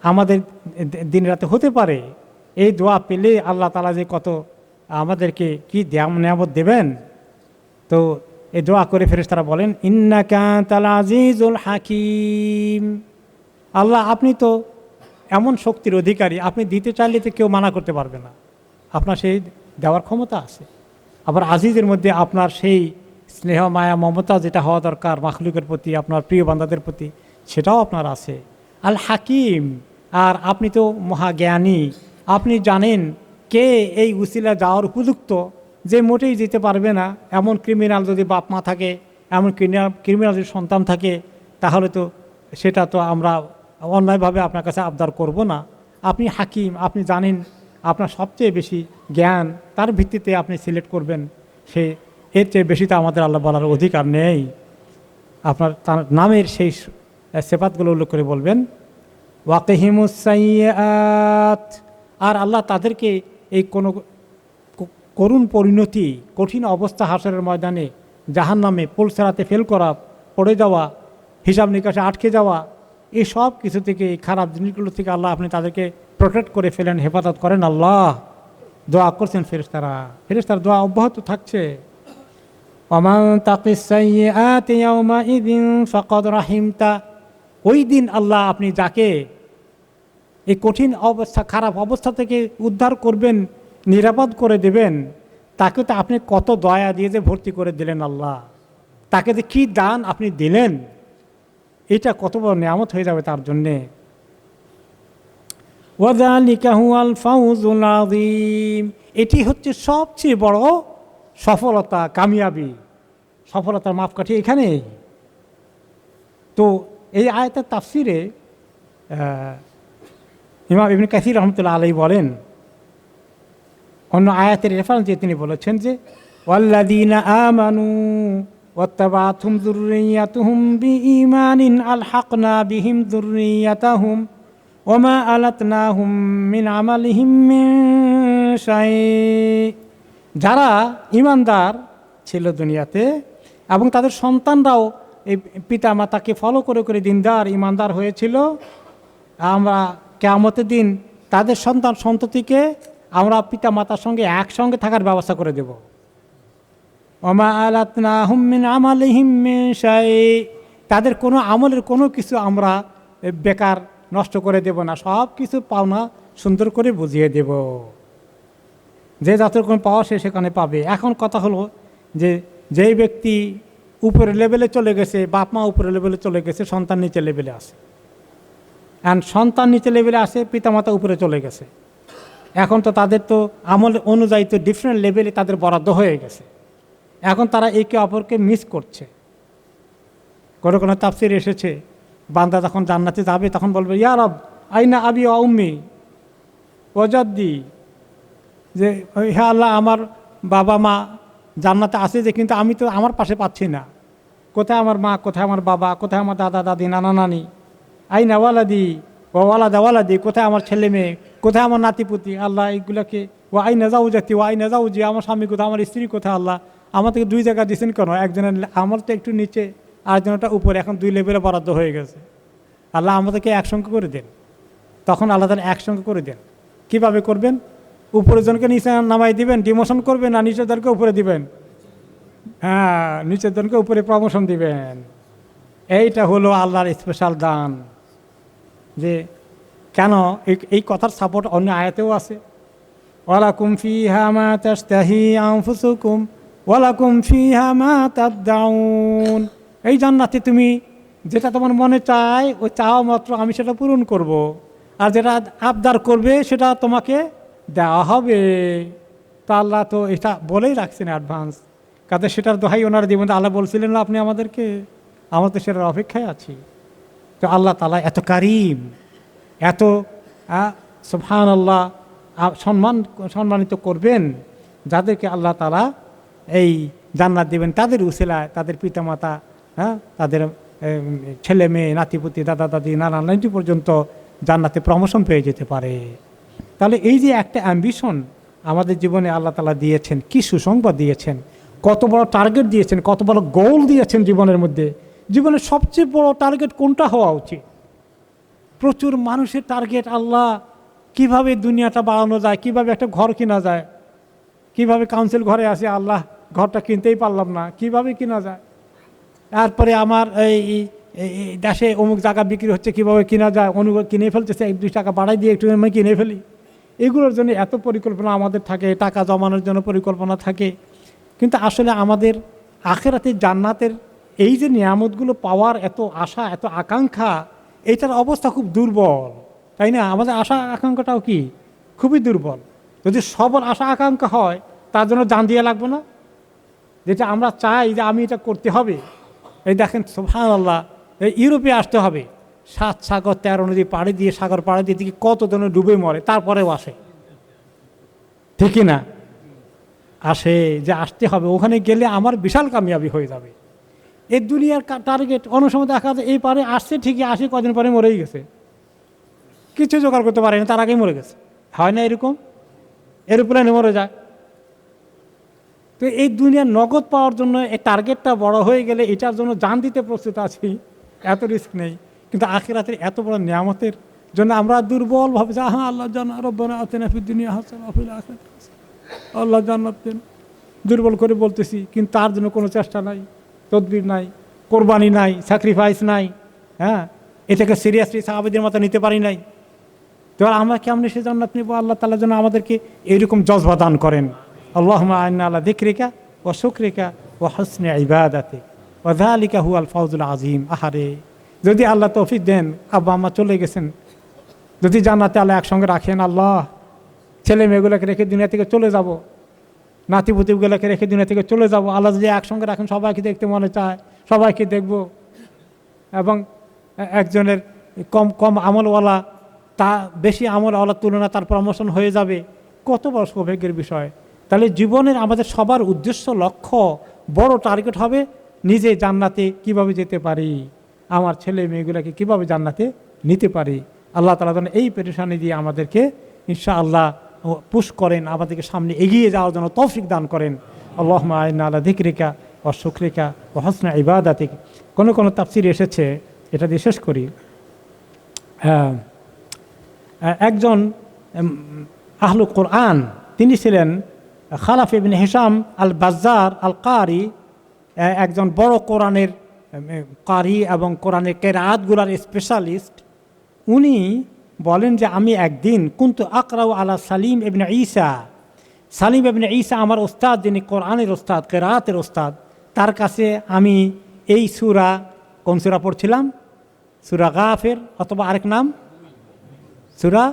আমাদের দিন রাতে হতে পারে, এই দোয়া পেলে আল্লাহ তাআলা যে কত আমাদেরকে কি নিয়ামত দেবেন। তো এই দোয়া করে ফেরেশতারা বলেন, ইন্নাকা আনতাল আজিজুল হাকিম, আল্লাহ আপনি তো এমন শক্তির অধিকারী, আপনি দিতে চাইলে তো কেউ মানা করতে পারবে না, আপনার সেই দেওয়ার ক্ষমতা আছে। আবার আজিজের মধ্যে আপনার সেই স্নেহ মায়া মমতা যেটা হওয়া দরকার মাখলুকের প্রতি, আপনার প্রিয় বান্দাদের প্রতি, সেটাও আপনার আছে। আল হাকিম, আর আপনি তো মহাজ্ঞানী, আপনি জানেন কে এই উসিলা যাওয়ার উপযুক্ত, যে মোটেই যেতে পারবে না। এমন ক্রিমিনাল যদি বাপ মা থাকে, এমন ক্রিমিনাল যদি সন্তান থাকে, তাহলে তো সেটা তো আমরা অন্যায়ভাবে আপনার কাছে আবদার করব না। আপনি হাকিম, আপনি জানেন, আপনার সবচেয়ে বেশি জ্ঞান, তার ভিত্তিতে আপনি সিলেক্ট করবেন। সে এর চেয়ে বেশি তো আমাদের আল্লাহ বলার অধিকার নেই। আপনার তার নামের সেই সেফাতগুলো উল্লেখ করে বলবেন, ওয়াকিহিমুস সাইয়্যাত, আর আল্লাহ তাদেরকে এই কোনো করুণ পরিণতি, কঠিন অবস্থা হাসরের ময়দানে, জাহান্নামে পুলসেরাতে ফেল করা, পড়ে যাওয়া, হিসাব নিকাশে আটকে যাওয়া, এই সব কিছু থেকে, এই খারাপ জিনিসগুলো থেকে আল্লাহ আপনি তাদেরকে প্রোটেক্ট করে ফেলেন, হেফাজত করেন। আল্লাহ দোয়া করছেন ফেরেশতারা, ফেরেশতার দোয়া অব্যাহত থাকছে। ওমান তাকিস সাইয়্যাতি ইয়াওমাইযিন ফাকাদ রাহিমতা, ওই দিন আল্লাহ আপনি যাকে এই কঠিন অবস্থা, খারাপ অবস্থা থেকে উদ্ধার করবেন, নিরাপদ করে দেবেন, তাকে তো আপনি কত দয়া দিয়ে যে ভর্তি করে দিলেন। আল্লাহ তাকে যে কী দান আপনি দিলেন, এটা কত বড় নিয়ামত হয়ে যাবে তার জন্যে। ওয়াযালিকা হুয়াল ফাউজুল আযীম, এটি হচ্ছে সবচেয়ে বড় সফলতা, কামিয়াবি, সফলতার মাপকাঠি এখানেই। তো এই আয়াতের তাফসিরে ইমাম ইবনে কাসির রহমতুল্লাহ আলাইহি বলেন, অন্য আয়াতের রেফারেন্স দিয়ে তিনি বলেছেন যে, ওয়াল্লাযীনা আমানু ওয়াত্তাবা'তুহুম যুররিয়্যাতুহুম বিঈমানিন আলহাকনা বিহিম যুররিয়্যাতাহুম ওমা আলাতনাহুম মিন আমালিহিম মিন শাই, যারা ঈমানদার ছিল দুনিয়াতে এবং তাদের সন্তানরাও এই পিতা মাতাকে ফলো করে করে দিনদার ঈমানদার হয়েছিল, আমরা কিয়ামতের দিন তাদের সন্তান সন্ততিকে আমরা পিতা মাতার সঙ্গে একসঙ্গে থাকার ব্যবস্থা করে দেব। ওমা আলাতনাহুম মিন আমালিহিম মিন শাই, তাদের কোনো আমলের কোনো কিছু আমরা বেকার নষ্ট করে দেব না, সব কিছু পাওনা সুন্দর করে বুঝিয়ে দেব। যে যাদের কোনো পাওয়া সে সেখানে পাবে। এখন কথা হলো যে যেই ব্যক্তি উপরের লেভেলে চলে গেছে, বাপ মা উপরের লেভেলে চলে গেছে, সন্তান নিচে লেভেলে আসে, অ্যান্ড সন্তান নিচে লেভেলে আসে, পিতামাতা উপরে চলে গেছে। এখন তো তাদের তো আমল অনুযায়ী তো ডিফারেন্ট লেভেলে তাদের বরাদ্দ হয়ে গেছে। এখন তারা একে অপরকে মিস করছে। কোনো কোনো তাফসির এসেছে, বান্দা যখন জান্নাতে যাবে তখন বলবে, ইয়া রব আইনা আবি ওয়া উম্মি ওয়া জাদ্দি, যে হ্যাঁ আল্লাহ আমার বাবা মা জান্নাতে আছে যে, কিন্তু আমি তো আমার পাশে পাচ্ছি না। কোথায় আমার মা, কোথায় আমার বাবা, কোথায় আমার দাদা দাদি নানা নানি, আইনা ওয়ালাদি ও ওয়ালাদা ওয়ালাদি, কোথায় আমার ছেলে মেয়ে, কোথায় আমার নাতিপুতি। আল্লাহ এইগুলোকে, ও আইনা জাউজাতি ও আইনা জাউজি, আমার স্বামী কোথায়, আমার স্ত্রী কোথায়। আল্লাহ আমাদেরকে দুই জায়গা দিচ্ছেন কেন? একজনের আমার তো একটু নিচে, আরেকজনটা উপরে, এখন দুই লেভেলে বরাদ্দ হয়ে গেছে। আল্লাহ আমাদেরকে একসঙ্গে করে দেন। তখন আল্লাহ তারা একসঙ্গে করে দেন। কীভাবে করবেন? উপরের জনকে নিচে নামাই দিবেন, ডিমোশন করবেন, না নিচের জনকে উপরে দিবেন? হ্যাঁ, নিচের জনকে উপরে প্রমোশন দিবেন। এইটা হলো আল্লাহর স্পেশাল দান। যে কেন এই কথার সাপোর্ট অন্য আয়াতেও আছে। ওয়ালাকুম ফিহা মা তাশতাহি আনফুসুকুম ওয়ালাকুম ফিহা মা তাদদাউন। এই জান্নাতে তুমি যেটা তোমার মনে চায় ওই চাওয়া মাত্র আমি সেটা পূরণ করব, আর যেটা আবদার করবে সেটা তোমাকে দেওয়া হবে। তো আল্লাহ তো এটা বলেই রাখছেন অ্যাডভান্স, কাজে সেটার দোহাই ওনার জীবনে আল্লাহ বলছিলেন না আপনি আমাদেরকে, আমরা তো সেটার অপেক্ষায় আছি। তো আল্লাহ তাআলা এত কারিম, এত সুবহানাল্লাহ সম্মানিত করবেন যাদেরকে আল্লাহ তাআলা এই জান্নাত দেবেন তাদের উসিলায়, তাদের পিতামাতা, তাদের ছেলে মেয়ে, নাতিপুতি, দাদা দাদি, নানা নাতি পর্যন্ত জান্নাতে প্রমোশন পেয়ে যেতে পারে। তাহলে এই যে একটা অ্যাম্বিশন আমাদের জীবনে আল্লাহ তাআলা দিয়েছেন, কি সুসংবাদ দিয়েছেন, কত বড় টার্গেট দিয়েছেন, কত বড় গোল দিয়েছেন জীবনের মধ্যে। জীবনের সবচেয়ে বড় টার্গেট কোনটা হওয়া উচিত? প্রচুর মানুষের টার্গেট আল্লাহ কিভাবে দুনিয়াটা বাড়ানো যায়, কিভাবে একটা ঘর কেনা যায়, কিভাবে কাউন্সিল ঘরে আসে আল্লাহ ঘরটা কিনতেই পারলাম না, কিভাবে কেনা যায়, তারপরে আমার এই দেশে অমুক জায়গা বিক্রি হচ্ছে কীভাবে কেনা যায়, অনুভব কিনে ফেলতেছে, 1-2 টাকা বাড়াই দিয়ে একটু আমি কিনে ফেলি। এগুলোর জন্য এত পরিকল্পনা আমাদের থাকে, টাকা জমানোর জন্য পরিকল্পনা থাকে, কিন্তু আসলে আমাদের আখিরাতের জান্নাতের এই যে নিয়ামতগুলো পাওয়ার এত আশা, এত আকাঙ্ক্ষা, এইটার অবস্থা খুব দুর্বল, তাই না? আমাদের আশা আকাঙ্ক্ষাটাও কি খুবই দুর্বল। যদি সবল আশা আকাঙ্ক্ষা হয় তার জন্য জান দিয়ে লাগবে না? যেটা আমরা চাই যে আমি এটা করতে হবে, এই দেখেন সুবহানাল্লাহ, এই ইউরোপে আসতে হবে, 7 সাগর 13 নদী পাড়ি দিয়ে, সাগর পাড়ি দিয়ে দিকে কতজনে ডুবে মরে, তারপরেও আসে, ঠিকই না? আসে যে আসতে হবে, ওখানে গেলে আমার বিশাল কামিয়াবি হয়ে যাবে। এই দুনিয়ার টার্গেট অন্য সময় দেখা যায় এই পারে আসছে ঠিকই, আসে কদিন পরে মরেই গেছে, কিছু জোগাড় করতে পারেনি, তার আগেই মরে গেছে। হয় না এরকম? এরোপ্লেনে মরে যায়। তো এই দুনিয়ার নগদ পাওয়ার জন্য এই টার্গেটটা বড় হয়ে গেলে এটার জন্য জান দিতে প্রস্তুত আছি, এত রিস্ক নেই। কিন্তু আখিরাতের এত বড় নিয়ামতের জন্য আমরা দুর্বলভাবে যা, হ্যাঁ আল্লাহ জান্নাত রব্বানা আতিনা ফিদ দুনিয়া হাসানা ওয়া ফিল আখিরাতি হাসানা, আল্লাহ জান্নাত দেন, দুর্বল করে বলতেছি, কিন্তু তার জন্য কোনো চেষ্টা নাই, তদবির নাই, কোরবানি নাই, স্যাক্রিফাইস নাই, হ্যাঁ, এটাকে সিরিয়াসলি সাহাবীদের মতো নিতে পারি নাই। তো আমরা কেমনি সে জান্নাত নিব? আল্লাহ তাআলা যেন আমাদেরকে এইরকম জজবা দান করেন। আল্লাহুম্মা আ'ইন্না আলা যিকরিকা ওয়া শুকরিকা ওয়া হুসনি ইবাদাতিক ওয়া যালিকা হুয়াল ফাওজুল আযীম। আহারে, যদি আল্লাহ তৌফিক দেন, আব্বা আম্মা চলে গেছেন, যদি জান্নাতে আল্লাহ একসঙ্গে রাখেন, আল্লাহ ছেলে মেয়েগুলোকে রেখে দুনিয়া থেকে চলে যাব, নাতিপুতিগুলোকে রেখে দুনিয়া থেকে চলে যাব, আল্লাহ যদি একসঙ্গে রাখেন, সবাইকে দেখতে মনে চায়, সবাইকে দেখব, এবং একজনের কম কম আমলওয়ালা তা বেশি আমলওয়ালার তুলনা তার প্রমোশন হয়ে যাবে, কত বড় সৌভাগ্যের বিষয়। তাহলে জীবনের আমাদের সবার উদ্দেশ্য, লক্ষ্য, বড় টার্গেট হবে নিজে জান্নাতে কিভাবে যেতে পারি, আমার ছেলে মেয়েগুলোকে কিভাবে জান্নাতে নিতে পারি। আল্লাহ তাআলা যেন এই পেরেশানি দিয়ে আমাদেরকে ইনশাআল্লাহ পুশ করেন, আমাদেরকে সামনে এগিয়ে যাওয়ার জন্য তৌফিক দান করেন। আল্লাহুম্মা আ'ইন্না আলা যিকরিকা ওয়া শুকরিকা ওয়া হুসনি ইবাদাতিক। কোনো তাফসীরে এসেছে, এটা দিয়ে শেষ করি, একজন আহলুল কোরআন, তিনি ছিলেন খালাফ ইবনে হিশাম আল বাজ্জার আল কারি, একজন বড় কোরআনের কারি এবং কোরআনের কেরাআতগুলোর স্পেশালিস্ট। উনি বলেন যে আমি একদিন কুনতু আকরাউ আলা সালিম ইবনে ঈসা, সালিম ইবনে ঈসা আমার ওস্তাদ, যিনি কোরআনের ওস্তাদ, কেরাআতের ওস্তাদ, তার কাছে আমি এই সূরা, কোন সূরা পড়ছিলাম? সূরা গাফির, অথবা আরেক নাম সূরা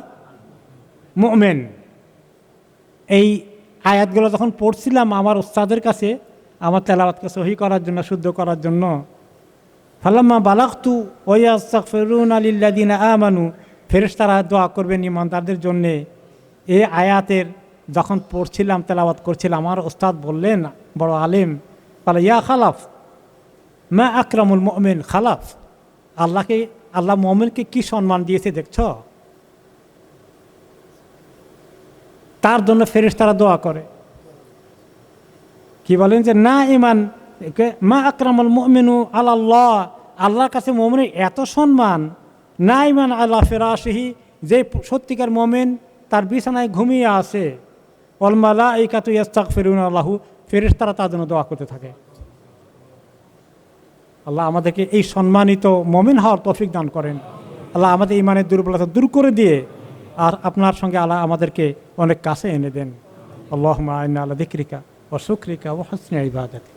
মুমিন। এই আয়াতগুলো যখন পড়ছিলাম আমার ওস্তাদের কাছে, আমার তেলাওয়াতকে সহি করার জন্য, শুদ্ধ করার জন্য, ফালাম্মা বালাগতু ওয়া ইয়াস্তাগফিরুনা লিল্লাযিনা আমানু, ফেরেশতারা দোয়া করবেন ঈমানদারদের জন্যে। এই আয়াতের যখন পড়ছিলাম, তেলাওয়াত করছিলাম, আমার ওস্তাদ বললেন, বড় আলেম, বলে ইয়া খালাফ মা আকরামুল মুমিন। খালাফ, আল্লাহ মুমিনকে কি সম্মান দিয়েছে দেখছ? তার জন্য ফেরেশতারা দোয়া করে, কি বলেন যে না ইমান মা আকরামুল মুমিনু আলাল্লাহ, আল্লাহর কাছে মুমিনের এত সম্মান, না ইমান আলা ফিরাশিহি, যে সত্যিকার মুমিন তার বিছানায় ঘুমিয়ে আছে, ওয়াল মালাইকাতু ইস্তাগফিরুনা লাহু, ফেরেশতারা তার জন্য দোয়া করতে থাকে। আল্লাহ আমাদেরকে এই সম্মানিত মুমিন হওয়ার তৌফিক দান করেন। আল্লাহ আমাদের ইমানের দুর্বলতা দূর করে দিয়ে আর আপনার সঙ্গে আল্লাহ আমাদেরকে অনেক কাছে এনে দেন। আল্লাহুম্মা আইন্না আলা যিকরিকা ওয়া শুকরিকা ওয়া হুসনি ইবাদাতিক।